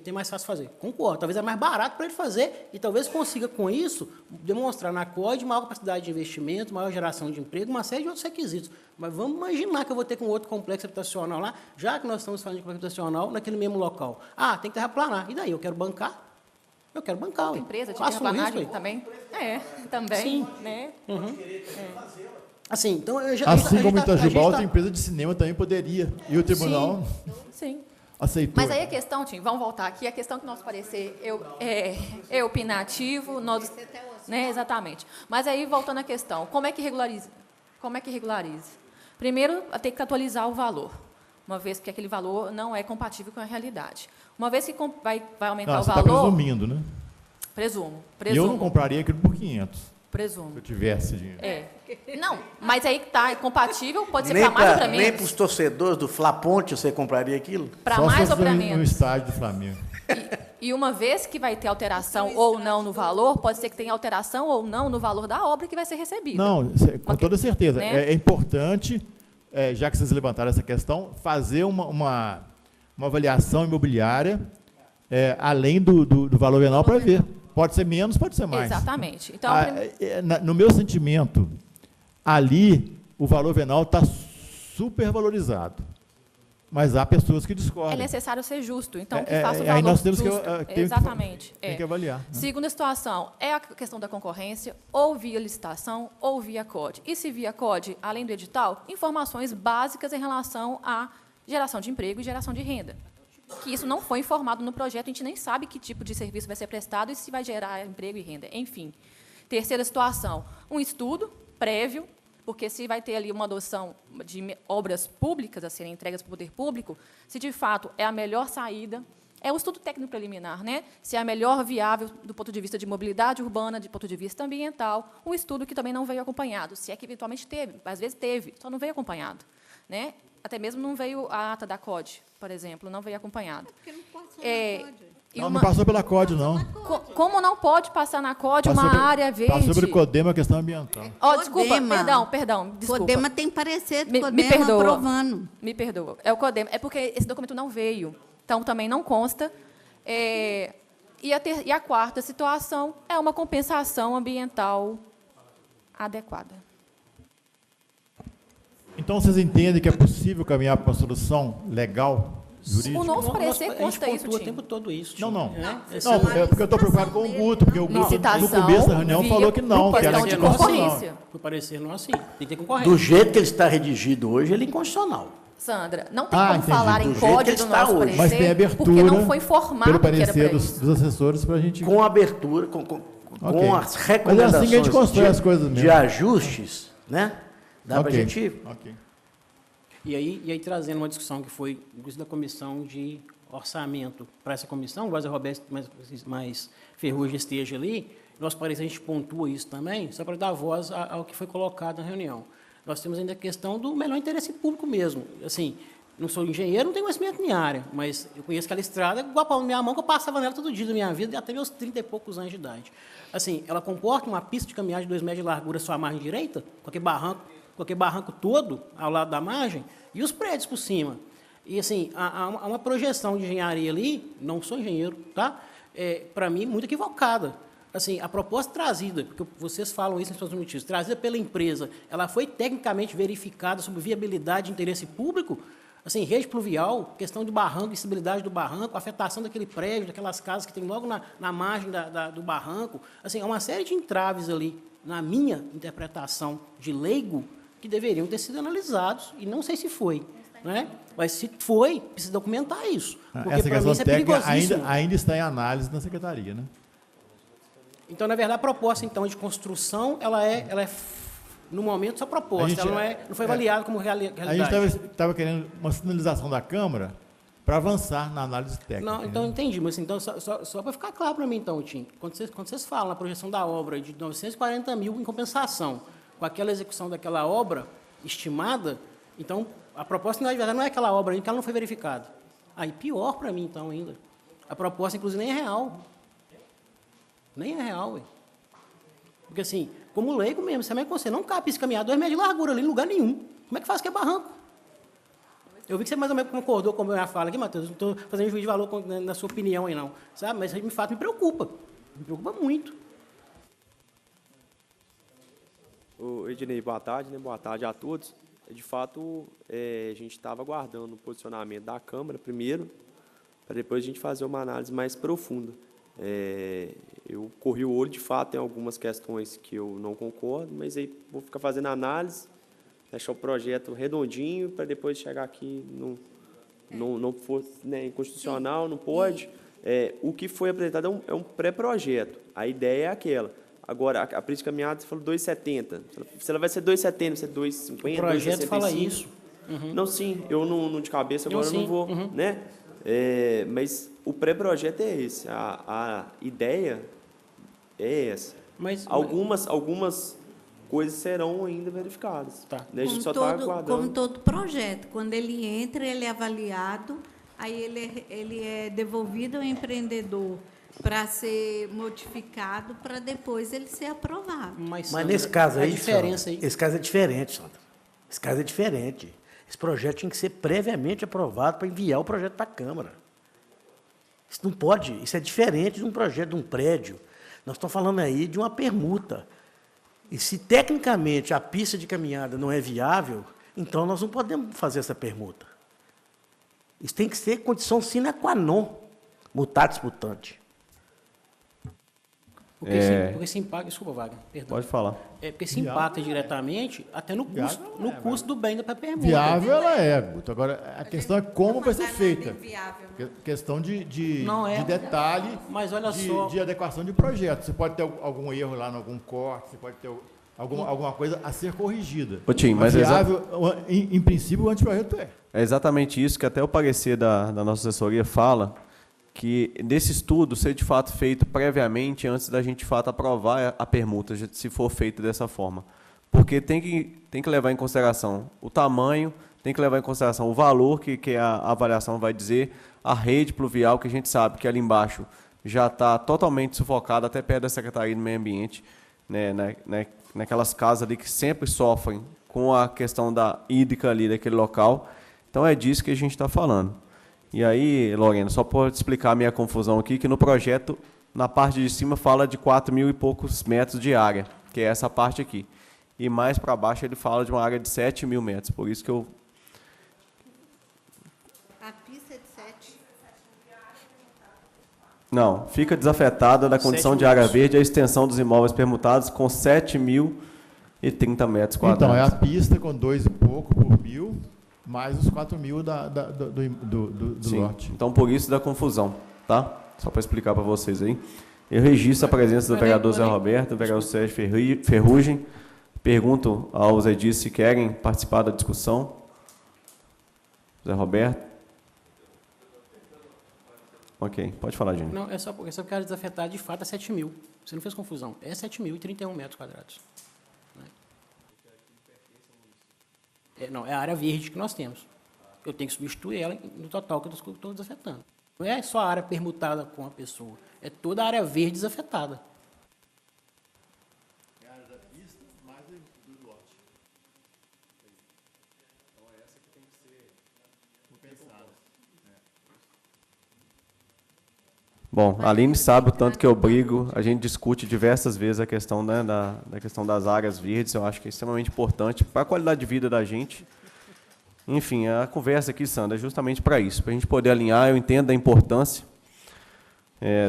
tem mais fácil fazer. Concordo, talvez é mais barato para ele fazer e talvez consiga, com isso, demonstrar na COD maior capacidade de investimento, maior geração de emprego, uma série de outros requisitos. Mas vamos imaginar que eu vou ter com outro complexo habitacional lá, já que nós estamos falando de complexo habitacional naquele mesmo local. Tem que terraplanar. E daí? Eu quero bancar? Eu quero bancar.
Empresa de terraplanagem também? Também.
Sim.
Né?
Assim, então
como Itajubá, outra empresa de cinema também poderia. E o tribunal aceitou.
Mas aí a questão, Tim, vamos voltar aqui, a questão que nosso parecer é opinativo, né, exatamente. Mas aí, voltando à questão, como é que regulariza? Primeiro, tem que atualizar o valor, uma vez que aquele valor não é compatível com a realidade. Uma vez que vai aumentar o valor...
Você está presumindo, né?
Presumo.
E eu não compraria aquilo por 500.
Presumo.
Se eu tivesse dinheiro.
Não, mas aí que está compatível, pode ser para mais ou para menos.
Nem para os torcedores do Fla Ponte você compraria aquilo?
Para mais ou para menos.
No estádio do Flamengo.
E uma vez que vai ter alteração ou não no valor, pode ser que tenha alteração ou não no valor da obra que vai ser recebida.
Não, com toda certeza. Né? É importante, já que vocês levantaram essa questão, fazer uma avaliação imobiliária além do valor venal para ver. Pode ser menos, pode ser mais.
Exatamente. Então,
no meu sentimento, ali o valor venal está supervalorizado. Mas há pessoas que discordam.
É necessário ser justo. Então, que faça o valor
aí nós temos
justo. Exatamente.
Tem que avaliar. Né?
Segunda situação, é a questão da concorrência, ou via licitação, ou via COD. E se via COD, além do edital, informações básicas em relação à geração de emprego e geração de renda. Que isso não foi informado no projeto, a gente nem sabe que tipo de serviço vai ser prestado e se vai gerar emprego e renda. Enfim. Terceira situação, um estudo prévio, porque se vai ter ali uma adoção de obras públicas a serem entregues para o poder público, se de fato é a melhor saída, é o estudo técnico preliminar, né? Se é a melhor viável do ponto de vista de mobilidade urbana, do ponto de vista ambiental, um estudo que também não veio acompanhado, se é que eventualmente teve, às vezes teve, só não veio acompanhado, né? Até mesmo não veio a ata da COD, por exemplo, não veio acompanhado.
Porque não passou na COD.
Não passou pela COD, não.
Como não pode passar na COD uma área verde?
Passou pelo CODEMA, a questão ambiental.
Desculpa, perdão, desculpa.
CODEMA tem parecer do CODEMA
me perdoa,
aprovando.
Me perdoa. É o CODEMA. É porque esse documento não veio, então também não consta. E a quarta situação é uma compensação ambiental adequada.
Então, vocês entendem que é possível caminhar para uma solução legal, jurídica?
O nosso parecer consta isso,
o tempo todo isso.
Não. Não, porque eu estou preocupado com o Guto, porque o Guto, no começo da reunião, falou que não, que era
de concorrência.
O parecer não é assim, tem que ter concorrência.
Do jeito que ele está redigido hoje, ele é inconstitucional.
Sandra, não tem como falar em código do nosso parecer,
mas tem abertura,
porque não foi informado
pelo parecer
que era
dos assessores para a gente...
Com abertura, com as recomendações
mas é assim que a gente constrói as coisas mesmo.
De ajustes, né? Dá para a gente ir.
E aí, trazendo uma discussão que foi, inclusive, da comissão de orçamento para essa comissão, o Vaza Roberto mais Ferrugem esteja ali, nosso parecer a gente pontua isso também, só para dar voz ao que foi colocado na reunião. Nós temos ainda a questão do melhor interesse público mesmo. Assim, Não sou engenheiro, não tenho conhecimento em área, mas eu conheço aquela estrada igual a palma da minha mão, que eu passava nela todo dia da minha vida, até meus 30 e poucos anos de idade. Assim, ela comporta uma pista de caminhada de 2 metros de largura só à margem direita, com aquele barranco todo ao lado da margem, e os prédios por cima. E, assim, há uma projeção de engenharia ali, não sou engenheiro, tá? Para mim, muito equivocada. Assim, a proposta trazida, porque vocês falam isso em suas notícias, trazida pela empresa, ela foi tecnicamente verificada sobre viabilidade de interesse público. Assim, rede pluvial, questão de barranco, estabilidade do barranco, afetação daquele prédio, daquelas casas que tem logo na margem do barranco. Assim, há uma série de entraves ali, na minha interpretação de leigo, que deveriam ter sido analisados, e não sei se foi. Né? Mas se foi, precisa documentar isso. Porque
essa
para mim
questão
isso é
técnica
perigosíssimo.
ainda está em análise na secretaria, né?
Então, na verdade, a proposta então, de construção, ela é no momento, só proposta, ela não foi avaliada como realidade.
A gente estava querendo uma sinalização da Câmara para avançar na análise técnica.
Não, então, entendi, mas então, só para ficar claro para mim, então, Tim, quando vocês falam na projeção da obra de 940 mil em compensação, com aquela execução daquela obra estimada, então, a proposta, na verdade, não é aquela obra, porque ela não foi verificada. Aí, pior para mim, então, ainda. A proposta, inclusive, nem é real. Nem é real, ué. Porque, assim, como leigo mesmo, você não cabe esse caminhar 2 metros de largura ali em lugar nenhum. Como é que faz que é barranco? Eu vi que você mais ou menos concordou com a minha fala aqui, Matheus. Não estou fazendo juízo de valor na sua opinião aí, não. Sabe? Mas, de fato, me preocupa. Me preocupa muito.
Ô, Ednei, boa tarde, né? Boa tarde a todos. De fato, a gente estava aguardando o posicionamento da Câmara primeiro, para depois a gente fazer uma análise mais profunda. Eu corri o olho, de fato, tem algumas questões que eu não concordo, mas aí vou ficar fazendo análise, deixar o projeto redondinho, para depois chegar aqui, não for, né, inconstitucional, não pode. O que foi apresentado é um pré-projeto, a ideia é aquela. Agora, a pista de caminhada, você falou 2,70. Se ela vai ser 2,70, vai ser 2,50, 2,65. O
projeto fala isso.
Uhum. Não, sim, eu não de cabeça agora eu não vou, né? Mas o pré-projeto é esse, a ideia é essa.
Mas
algumas coisas serão ainda verificadas.
Tá.
Né? A gente só está aguardando.
Como todo projeto, quando ele entra, ele é avaliado, aí ele é devolvido ao empreendedor para ser modificado, para depois ele ser aprovado.
Mas nesse caso aí,
diferença aí.
Esse caso é diferente, Sandra. Esse caso é diferente. Esse projeto tinha que ser previamente aprovado para enviar o projeto para a Câmara. Isso não pode, isso é diferente de um projeto de um prédio. Nós estamos falando aí de uma permuta. E se tecnicamente a pista de caminhada não é viável, então nós não podemos fazer essa permuta. Isso tem que ser condição sine qua non, mutatis mutandis.
Porque se impacta, desculpa, Wagner, perdão.
Pode falar.
Porque se impacta diretamente até no custo do bem da permuta.
Viável ela é, Guto. Agora, a questão é como vai ser feita. Questão de detalhe,
mas olha só,
de adequação de projeto. Você pode ter algum erro lá, em algum corte, você pode ter alguma coisa a ser corrigida.
Ô, Tim, mas
viável, em princípio, o anteprojeto é. É
exatamente isso que até o parecer da nossa assessoria fala, que desse estudo ser de fato feito previamente, antes da gente de fato aprovar a permuta, se for feito dessa forma. Porque tem que levar em consideração o tamanho, tem que levar em consideração o valor que a avaliação vai dizer, a rede pluvial, que a gente sabe que ali embaixo já está totalmente sufocada, até perto da Secretaria do Meio Ambiente, né, naquelas casas ali que sempre sofrem com a questão da hídrica ali daquele local. Então é disso que a gente está falando. E aí, Lorena, só para explicar a minha confusão aqui, que no projeto, na parte de cima, fala de 4.000 e poucos metros de área, que é essa parte aqui. E mais para baixo ele fala de uma área de 7.000 metros, por isso que eu...
A pista é de 7.
Não, fica desafetada da condição de área verde a extensão dos imóveis permutados com 7.030 metros quadrados.
Então, é a pista com 2 e pouco por mil, mais os 4.000 do lote.
Então, por isso da confusão, tá? Só para explicar para vocês aí. Eu registro a presença do vereador Zé Roberto, do vereador Sérgio Ferrugem. Pergunto aos edis se querem participar da discussão. Zé Roberto. Ok, pode falar, Gini.
Não, é só porque eu quero desafetar, de fato, é 7.000. Você não fez confusão. É 7.031 metros quadrados. Não, é a área verde que nós temos. eu tenho que substituir ela no total que eu estou desafetando. Não é só a área permutada com a pessoa, é toda a área verde desafetada.
É a área da pista mais do lote. Então é essa que tem que ser compensada.
Bom, a Aline sabe o tanto que eu brigo, a gente discute diversas vezes a questão, né, da questão das áreas verdes, eu acho que é extremamente importante para a qualidade de vida da gente. Enfim, a conversa aqui, Sandra, é justamente para isso, para a gente poder alinhar. Eu entendo a importância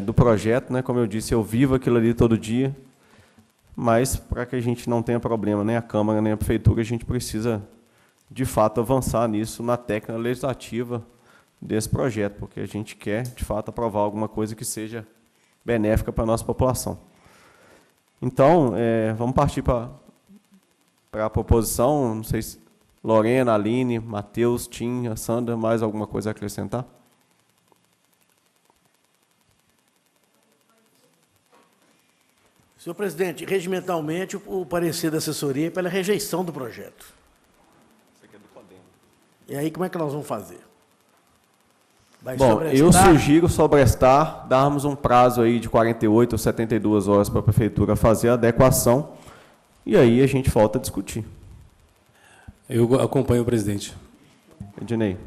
do projeto, né, como eu disse, eu vivo aquilo ali todo dia, mas para que a gente não tenha problema, nem a Câmara, nem a Prefeitura, a gente precisa, de fato, avançar nisso na técnica legislativa desse projeto, porque a gente quer, de fato, aprovar alguma coisa que seja benéfica para a nossa população. Então, vamos partir para a proposição. Não sei se Lorena, Aline, Matheus, Tim, Sandra, mais alguma coisa a acrescentar?
Senhor presidente, regimentalmente, o parecer da assessoria é pela rejeição do projeto.
Isso aqui é do Podemos.
E aí, como é que nós vamos fazer? Vai
Bom,
sobrestar?
eu sugiro sobrestar, darmos um prazo aí de 48 ou 72 horas para a Prefeitura fazer a adequação, e aí a gente volta a discutir.
Eu acompanho o presidente.
Ednei.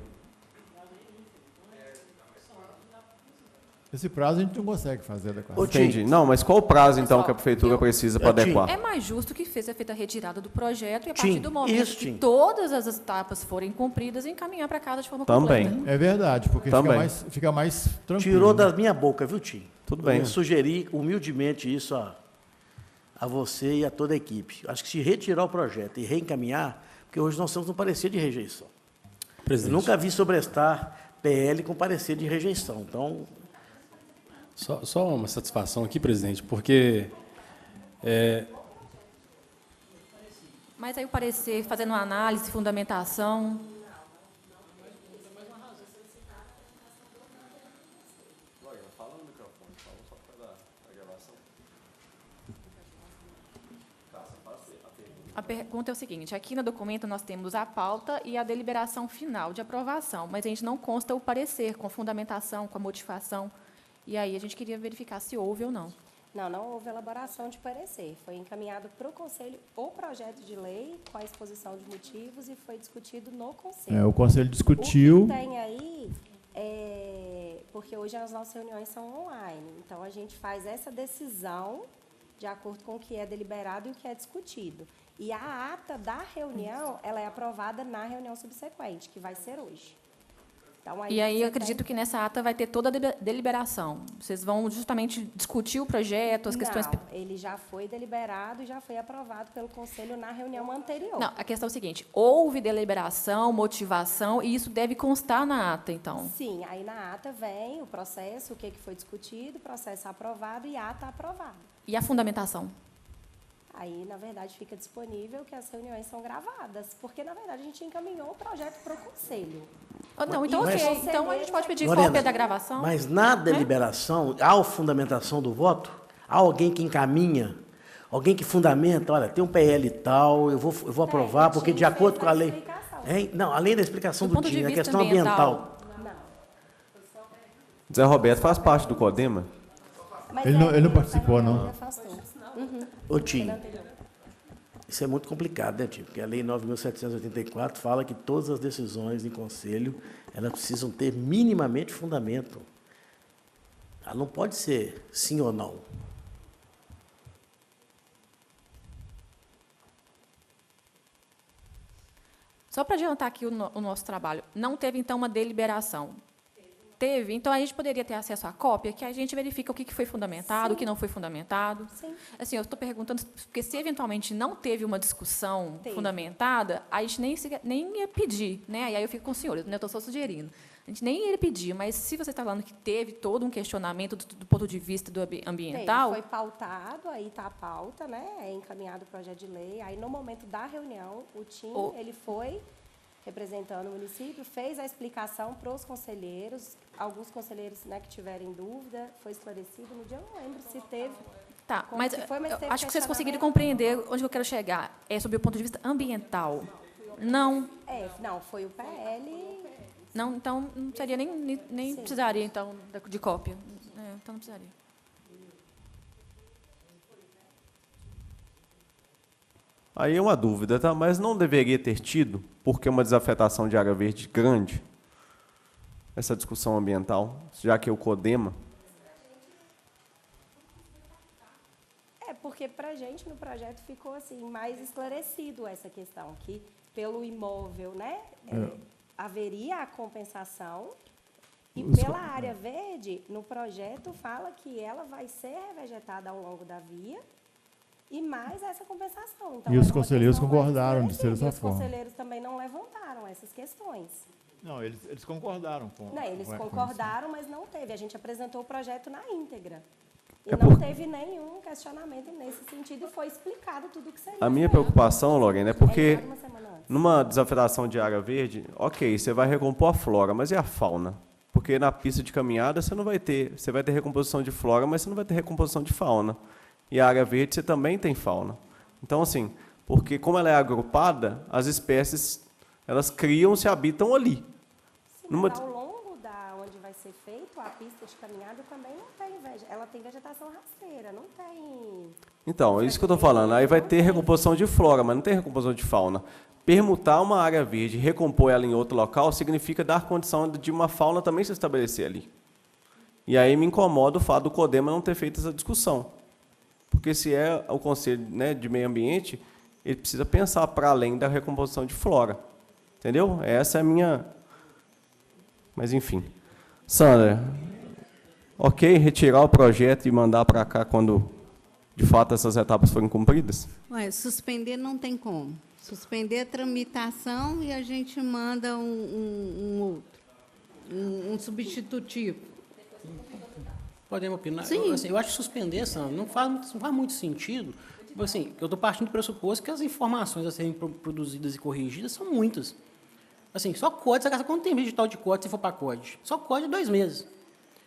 Esse prazo a gente não consegue fazer adequação.
Entendi. Não, mas qual o prazo, então, que a Prefeitura precisa para adequar?
É mais justo que seja feita a retirada do projeto e, a
Tim,
partir do momento
isso,
que
Tim.
todas as etapas forem cumpridas, encaminhar para casa de forma
Também.
completa.
É verdade, porque
Também.
fica mais tranquilo.
Tirou
né?
da minha boca, viu, Tim?
Tudo bem.
Eu sugeri humildemente isso a você e a toda a equipe. Acho que se retirar o projeto e reencaminhar, porque hoje nós temos um parecer de rejeição. Eu
Presidente.
nunca vi sobrestar PL com parecer de rejeição. Então,
Só uma satisfação aqui, presidente, porque
Mas aí o parecer, fazendo uma análise, fundamentação... A pergunta é o seguinte, aqui no documento nós temos a pauta e a deliberação final de aprovação, mas a gente não consta o parecer com fundamentação, com a motivação, e aí a gente queria verificar se houve ou não.
Não houve elaboração de parecer. Foi encaminhado para o Conselho o projeto de lei com a exposição de motivos e foi discutido no Conselho.
O Conselho discutiu.
O que tem aí porque hoje as nossas reuniões são online, então a gente faz essa decisão de acordo com o que é deliberado e o que é discutido. E a ata da reunião, ela é aprovada na reunião subsequente, que vai ser hoje. Então,
E aí eu acredito que nessa ata vai ter toda a deliberação. Vocês vão justamente discutir o projeto, as questões...
Não, ele já foi deliberado e já foi aprovado pelo Conselho na reunião anterior.
Não, a questão é o seguinte, houve deliberação, motivação, e isso deve constar na ata, então.
Sim, aí na ata vem o processo, o que foi discutido, processo aprovado e ata aprovada.
E a fundamentação?
Aí, na verdade, fica disponível que as reuniões são gravadas, porque, na verdade, a gente encaminhou o projeto para o Conselho.
Não, então,
Mas-
ok. Então, a gente pode pedir
Lorena,
cópia da gravação?
mas na deliberação, há fundamentação do voto? Há alguém que encaminha? Alguém que fundamenta? Olha, tem um PL tal, eu vou aprovar, porque de acordo com a lei... Hein? Não, além da explicação
Do
do
ponto de
TIM, a
vista
questão
ambiental.
ambiental.
Zé Roberto faz parte do CODEMA?
Mas
Ele não participou, não.
Ele afastou.
Ô, Tim, isso é muito complicado, né, Tim? Porque a Lei 9.784 fala que todas as decisões em conselho, elas precisam ter minimamente fundamento. Ela não pode ser sim ou não.
Só para adiantar aqui o nosso trabalho, não teve, então, uma deliberação? Teve? Então, a gente poderia ter acesso à cópia, que a gente verifica o que foi fundamentado, o que não foi fundamentado.
Sim.
Assim, eu estou perguntando, porque se eventualmente não teve uma discussão
Teve.
fundamentada, a gente nem ia pedir, né? E aí eu fico com os senhores, né? Eu estou só sugerindo. A gente nem ia pedir, mas se você está falando que teve todo um questionamento do ponto de vista do ambiental...
Foi pautado, aí está a pauta, né? É encaminhado o projeto de lei. Aí, no momento da reunião, o TIM, ele foi representando o município, fez a explicação para os conselheiros, alguns conselheiros, né, que tiverem dúvida, foi esclarecido. No dia eu não lembro se teve...
Tá,
como
mas
que foi, mas
eu
teve
acho que vocês conseguiram
questionamento.
compreender onde eu quero chegar. É sobre o ponto de vista ambiental. Não.
Não, foi o PL
Não, então não seria nem precisaria, então, de cópia. Então não precisaria.
Aí é uma dúvida, tá? Mas não deveria ter tido, porque é uma desafetação de área verde grande, essa discussão ambiental, já que é o CODEMA.
Porque para a gente no projeto ficou assim mais esclarecido essa questão, que pelo imóvel, né, haveria a compensação e pela área verde, no projeto fala que ela vai ser revegetada ao longo da via e mais essa compensação. Então,
e os conselheiros concordaram de ser dessa
forma.
forma.
Os conselheiros também não levantaram essas questões.
Não, eles concordaram com...
Não, eles concordaram, mas não teve. A gente apresentou o projeto na íntegra. E
É
não teve nenhum questionamento nesse sentido e foi explicado tudo o que seria.
A minha preocupação, Lorena, é porque numa desafetação de área verde, ok, você vai recompor a flora, mas e a fauna? Porque na pista de caminhada você não vai ter, você vai ter recomposição de flora, mas você não vai ter recomposição de fauna. E a área verde você também tem fauna. Então, assim, porque como ela é agrupada, as espécies, elas criam-se e habitam ali.
Sim, mas ao longo da onde vai ser feito, a pista de caminhada também não tem, ela tem vegetação rasteira, não tem...
Então, é isso que eu estou falando. Aí vai ter recomposição de flora, mas não tem recomposição de fauna. Permutar uma área verde e recompor ela em outro local significa dar condição de uma fauna também se estabelecer ali. E aí me incomoda o fato do CODEMA não ter feito essa discussão. Porque se é o Conselho, né, de Meio Ambiente, ele precisa pensar para além da recomposição de flora. Entendeu? Essa é a minha... Mas, enfim. Sandra, ok retirar o projeto e mandar para cá quando, de fato, essas etapas forem cumpridas?
Ué, suspender não tem como. Suspender a tramitação e a gente manda um outro, um substitutivo.
Podemos opinar?
Sim.
Eu acho que suspender, Sandra, não faz muito sentido. Tipo assim, eu estou partindo do pressuposto que as informações a serem produzidas e corrigidas são muitas. Assim, só código, você gasta quanto tempo digital de código se for para código? Só código é 2 meses.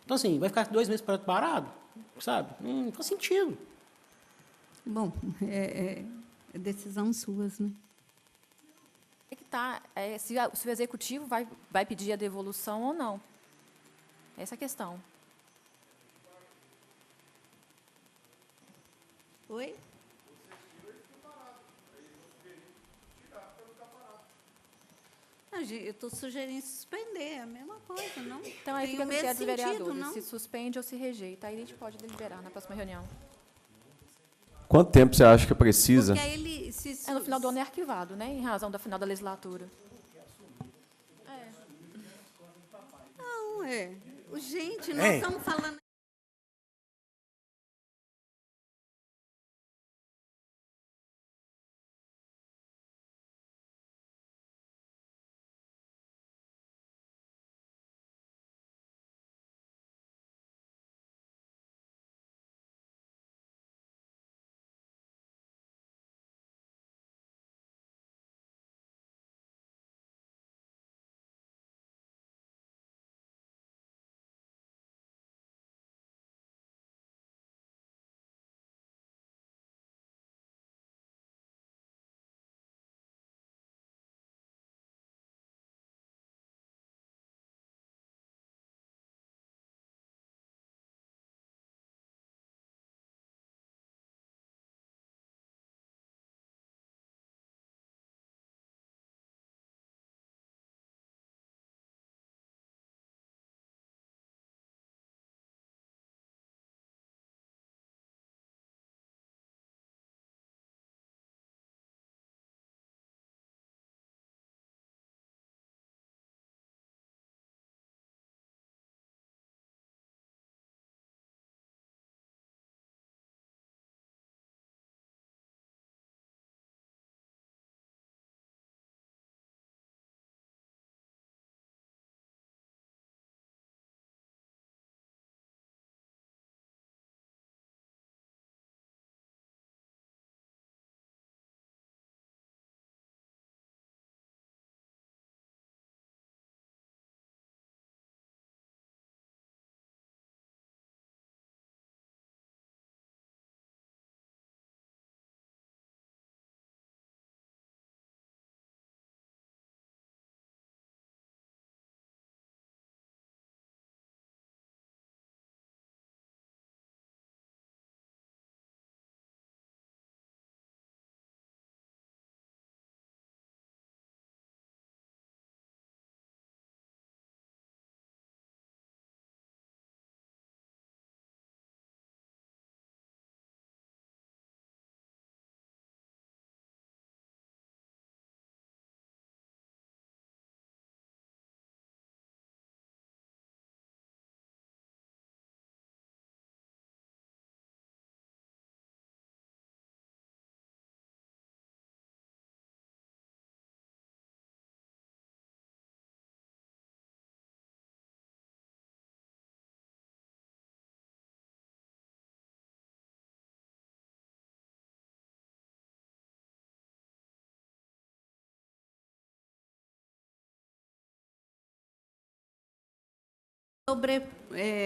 Então, assim, vai ficar 2 meses parado, sabe? Não faz sentido.
Bom, é decisão suas, né?
É que tá, se o executivo vai pedir a devolução ou não. Essa é a questão.
Oi? Eu estou sugerindo suspender, é a mesma coisa, não?
Então, aí fica a critério dos vereadores, se suspende ou se rejeita. Aí a gente pode deliberar na próxima reunião.
Quanto tempo você acha que precisa?
Porque aí ele,
no final do ano é arquivado, né? Em razão do final da legislatura.
Não, gente, nós estamos falando...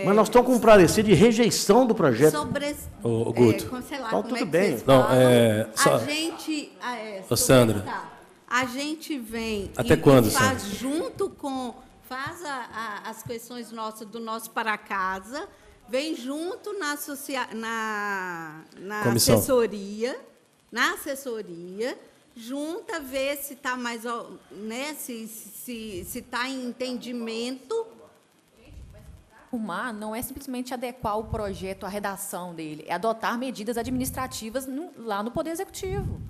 Mas nós estamos com um parecer de rejeição do projeto.
Sobre,
Ô, Guto.
sei lá,
Então,
como
tudo
que
bem.
vocês
Não,
falam.
só-
A gente...
Ô, Sandra.
A gente vem
Até quando,
faz
Sandra?
junto com... Faz as questões nossas do nosso para casa, vem junto na
Comissão.
assessoria, junta, vê se está mais, né, se está em entendimento.
Arrumar não é simplesmente adequar o projeto à redação dele, é adotar medidas administrativas lá no Poder Executivo.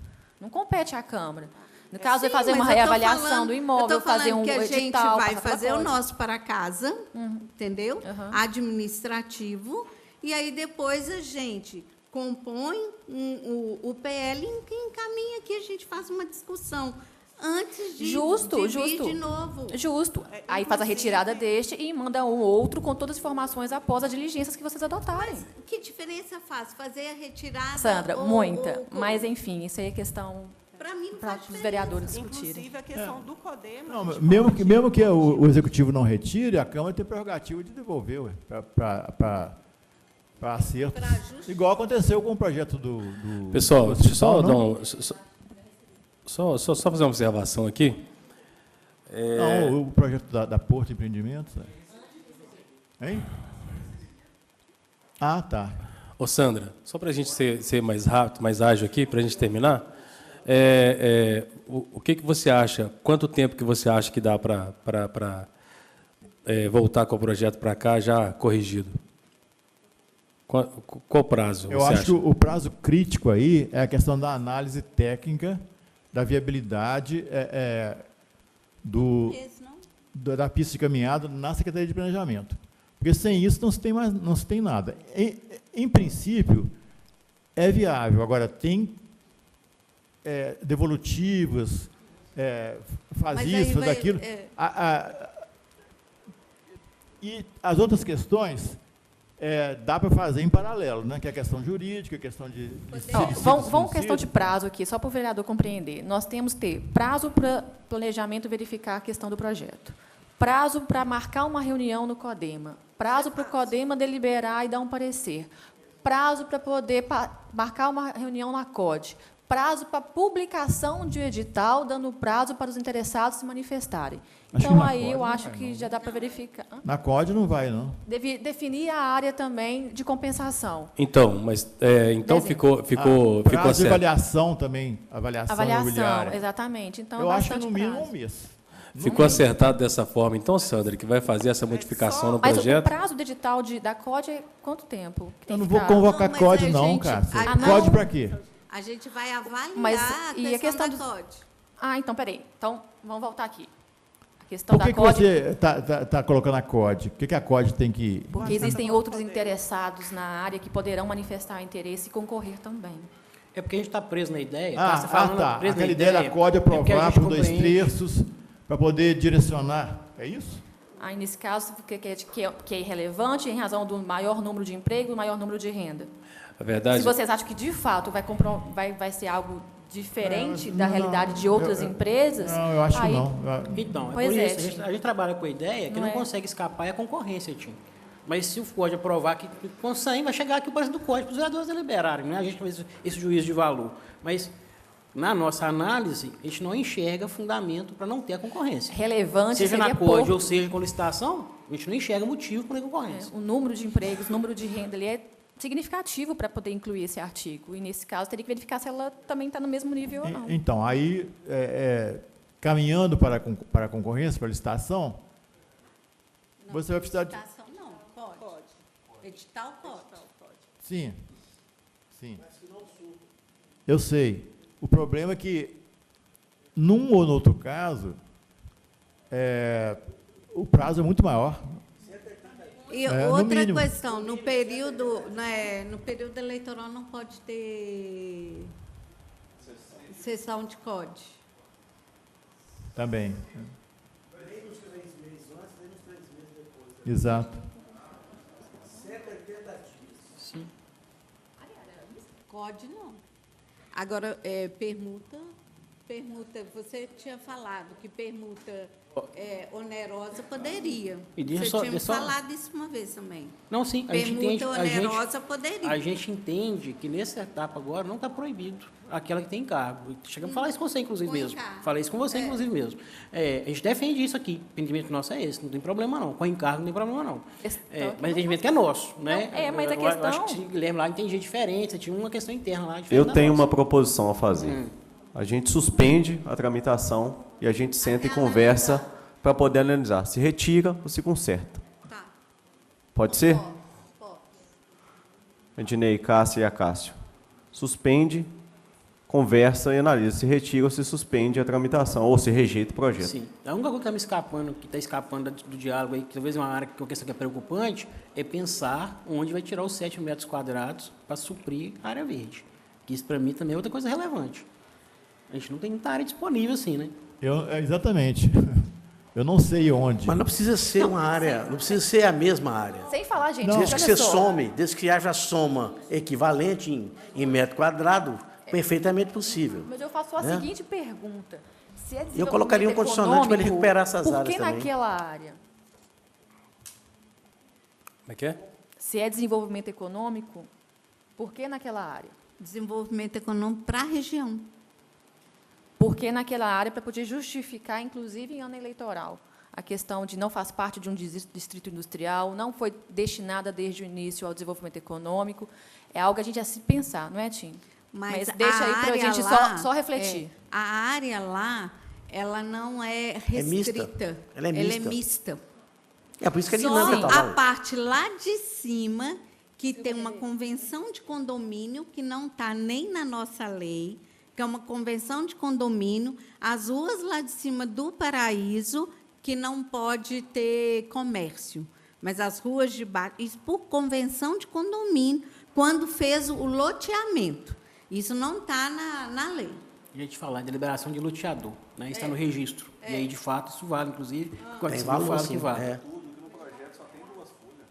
Não compete à Câmara. No caso, é fazer uma reavaliação do imóvel, fazer um
que a gente
edital.
vai
passar pela
fazer o
COD.
nosso para casa, entendeu? Administrativo, e aí depois a gente compõe o PL e encaminha aqui, a gente faz uma discussão antes de vir de novo.
Justo. Aí faz a retirada deste e manda um outro com todas as informações após as diligências que vocês adotarem.
Que diferença faz? Fazer a retirada?
Sandra, muita. Mas, enfim, isso aí é questão
para mim,
para os vereadores discutirem.
Inclusive, a questão do CODEMA...
Não, mesmo que o Executivo não retire, a Câmara tem prerrogativa de devolver para acerto. Igual aconteceu com o projeto do
Pessoal,
do
deixa eu só
hospital,
dar só fazer uma observação aqui.
Não, o projeto da Porto Empreendimentos. Hein? Ah, tá.
Ô, Sandra, só para a gente ser mais rápido, mais ágil aqui, para a gente terminar, o que você acha, quanto tempo que você acha que dá para voltar com o projeto para cá já corrigido? Qual o prazo?
Eu acho que o prazo crítico aí é a questão da análise técnica, da viabilidade da pista de caminhada na Secretaria de Planejamento. Porque sem isso não se tem nada. Em princípio, é viável. Agora, tem devolutivas, faz
Mas
isso,
aí
faz
vai,
aquilo. E as outras questões dá para fazer em paralelo, né? Que é a questão jurídica, a questão de
Vamos questão de prazo aqui, só para o vereador compreender. Nós temos que ter prazo para planejamento verificar a questão do projeto, prazo para marcar uma reunião no CODEMA, prazo para o CODEMA deliberar e dar um parecer, prazo para poder marcar uma reunião na COD, prazo para publicação de edital, dando prazo para os interessados se manifestarem. Então, aí eu acho que já dá para verificar.
Na COD não vai, não.
Definir a área também de compensação.
Então, mas então ficou
prazo de
certo.
avaliação também, avaliação imobiliária.
Exatamente. Então,
eu acho que no
bastante
mínimo
prazo.
um mês.
Ficou acertado dessa forma. Então, Sandra, que vai fazer essa modificação no
Mas
projeto.
o prazo do edital da COD é quanto tempo? Que tem
Eu não
que
vou
ficar?
convocar
Não, mas
COD,
a
não,
gente-
cara.
não.
COD para quê?
A gente vai avaliar
Mas,
a
e a
questão
questão
da
do-
COD.
Então, peraí. Então, vamos voltar aqui. A questão
Por que
da COD,
você está colocando a COD? O que a COD tem que...
porque existem outros interessados na área que poderão manifestar interesse e concorrer também.
É porque a gente está preso na ideia.
tá.
preso
Aquela
na
ideia da COD
porque a
aprovar
gente
por 2/3 para poder direcionar. É isso?
Aí, nesse caso, que é irrelevante em razão do maior número de emprego e maior número de renda.
A verdade.
Se vocês acham que, de fato, vai ser algo diferente da realidade de outras empresas...
Não, eu acho que
aí-
não.
Então,
Pois
por
é,
isso,
Tim.
a gente trabalha com a ideia que
Não
não
é?
consegue escapar é a concorrência, Tim. Mas se o COD aprovar que consegue, vai chegar aqui o preço do COD para os vereadores deliberarem, né? A gente faz esse juízo de valor. Mas, na nossa análise, a gente não enxerga fundamento para não ter a concorrência.
Relevante
Seja
seria
na COD
pouco.
ou seja com licitação, a gente não enxerga motivo para ter concorrência.
O número de empregos, o número de renda, ele é significativo para poder incluir esse artigo. E, nesse caso, teria que verificar se ela também está no mesmo nível ou não.
Então, aí, caminhando para a concorrência, para a licitação, você vai precisar de...
Licitação não, pode. Edital pode.
Sim. Eu sei. O problema é que, num ou no outro caso, o prazo é muito maior.
E
no
outra
mínimo.
questão, no período eleitoral não pode ter sessão de COD.
Também. Exato.
COD não. Agora, permuta, permuta, você tinha falado que permuta onerosa poderia.
E deixa
você
só-
tinha me
deixa só-
falado isso uma vez também.
Não, sim, a gente
Permuta
entende.
onerosa poderia.
A gente entende que nessa etapa agora não está proibido aquela que tem encargo. Chegamos a falar isso com você, inclusive,
Com
mesmo.
encargo.
Falei isso com você, inclusive, mesmo. A gente defende isso aqui. O entendimento nosso é esse, não tem problema não. Com encargo não tem problema não. Mas o entendimento que é nosso, né?
Mas a
Eu acho
questão...
que o Guilherme lá entendia diferente, você tinha uma questão interna lá diferente
Eu
da
tenho
nossa.
uma proposição a fazer. A gente suspende a tramitação e a gente senta e conversa para poder analisar se retira ou se conserta.
Tá.
Pode ser?
Pode.
Ednei, Cássia e Acácio. Suspende, conversa e analisa se retira ou se suspende a tramitação ou se rejeita o projeto.
Sim. A única coisa que está escapando do diálogo aí, que talvez é uma área que uma questão que é preocupante, é pensar onde vai tirar os 7 metros quadrados para suprir a área verde. Que isso, para mim, também é outra coisa relevante. A gente não tem muita área disponível assim, né?
Exatamente. Eu não sei onde.
Mas não precisa ser uma área, não precisa ser a mesma área.
Sem falar, gente,
Não.
Desde que
olha
você
só.
some, desde que haja soma equivalente em metro quadrado, perfeitamente possível.
Mas eu faço a
Né?
seguinte pergunta. Se é
Eu colocaria um condicionante para ele
econômico,
recuperar essas áreas
Por que
também.
naquela área?
Como é que é?
Se é desenvolvimento econômico, por que naquela área?
Desenvolvimento econômico para a região.
Por que naquela área para poder justificar, inclusive em ano eleitoral, a questão de não faz parte de um distrito industrial, não foi destinada desde o início ao desenvolvimento econômico. É algo que a gente a se pensar, não é, Tim?
Mas
deixa
a
aí para a
área
gente
lá,
só refletir.
a área lá, ela não é restrita.
Ela é mista.
mista.
É por isso que é
Só
dinâmica.
a
Tá,
parte lá de cima, que tem uma convenção de condomínio, que não está nem na nossa lei, que é uma convenção de condomínio, as ruas lá de cima do Paraíso, que não pode ter comércio. Mas as ruas de baixo, isso por convenção de condomínio, quando fez o loteamento. Isso não está na lei.
A gente fala em deliberação de loteador, né? Está no registro. E aí, de fato, isso vale, inclusive.
Tem valor,
fala
sim.
que vale.
É.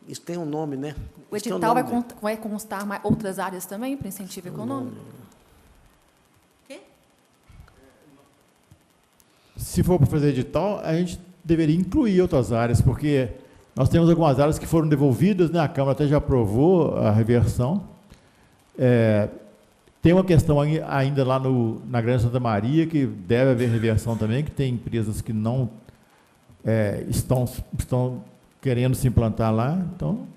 Isso tem um nome, né?
O
Isso tem um
edital
nome, né?
vai constar outras áreas também para incentivo econômico?
Quê?
Se for para fazer edital, a gente deveria incluir outras áreas, porque nós temos algumas áreas que foram devolvidas, né? A Câmara até já aprovou a reversão. Tem uma questão ainda lá na Grande Santa Maria, que deve haver reversão também, que tem empresas que não estão querendo se implantar lá. Então,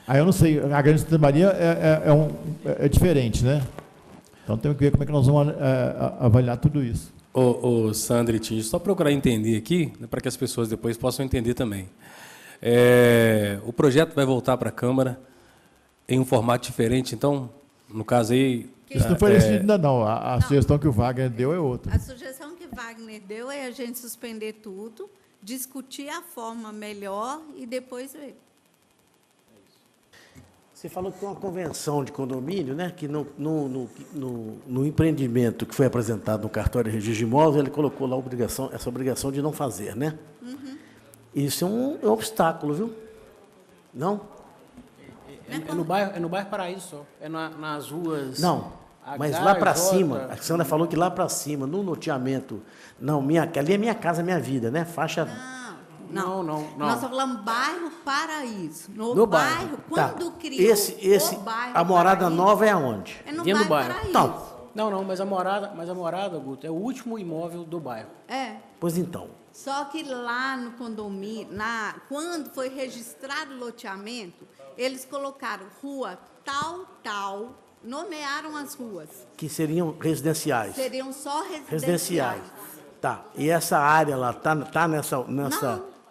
aí eu não sei, a Grande Santa Maria é diferente, né? Então temos que ver como é que nós vamos avaliar tudo isso.
Ô Sandra e Tim, só procurar entender aqui, né, para que as pessoas depois possam entender também. O projeto vai voltar para a Câmara em um formato diferente, então, no caso aí...
Isso não foi decidido ainda não, a sugestão que o Wagner deu é outra.
A sugestão que Wagner deu é a gente suspender tudo, discutir a forma melhor e depois ver.
Você falou que tem uma convenção de condomínio, né? Que no empreendimento que foi apresentado no cartório de registro de imóveis, ele colocou lá essa obrigação de não fazer, né?
Uhum.
Isso é um obstáculo, viu? Não?
É no bairro Paraíso só. É nas ruas...
Não.
H,
Mas lá para
J.
cima, a Sandra falou que lá para cima, no loteamento, não, ali é minha casa, minha vida, né? Faixa.
Não.
Nós estamos falando bairro Paraíso.
No
bairro,
Tá.
quando criou o bairro
a morada
Paraíso,
nova é aonde?
é no
Dentro do
bairro
bairro.
Paraíso.
Não.
Mas a morada, Guto, é o último imóvel do bairro.
É.
Pois então.
Só que lá no condomínio, quando foi registrado o loteamento, eles colocaram rua tal, nomearam as ruas.
Que seriam residenciais.
Seriam só
Residenciais. Tá. E essa área lá tá nessa.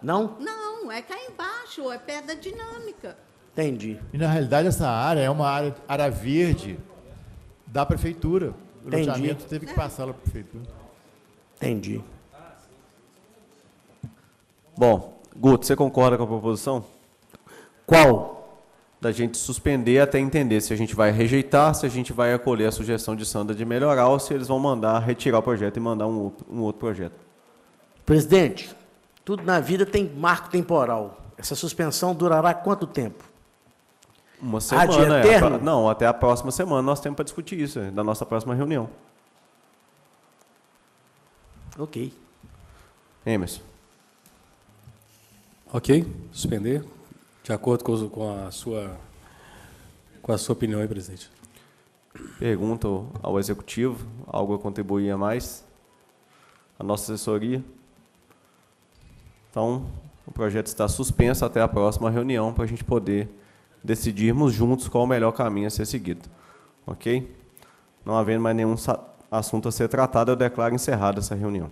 Não?
Não, é cá embaixo, é perto da dinâmica.
Entendi.
E, na realidade, essa área é uma área verde da prefeitura. O
Entendi.
loteamento teve que passar lá para a prefeitura.
Entendi.
Bom, Guto, você concorda com a proposição?
Qual?
Da gente suspender até entender se a gente vai rejeitar, se a gente vai acolher a sugestão de Sandra de melhorar ou se eles vão mandar retirar o projeto e mandar um outro projeto.
Presidente, tudo na vida tem marco temporal. Essa suspensão durará quanto tempo?
Uma semana.
Ad eterno?
Não, até a próxima semana nós temos para discutir isso, da nossa próxima reunião.
Ok.
Emerson.
Ok, suspender. De acordo com a sua opinião aí, presidente.
Pergunto ao Executivo, algo a contribuir a mais? A nossa assessoria? Então, o projeto está suspenso até a próxima reunião para a gente poder decidirmos juntos qual o melhor caminho a ser seguido. Ok? Não havendo mais nenhum assunto a ser tratado, eu declaro encerrada essa reunião.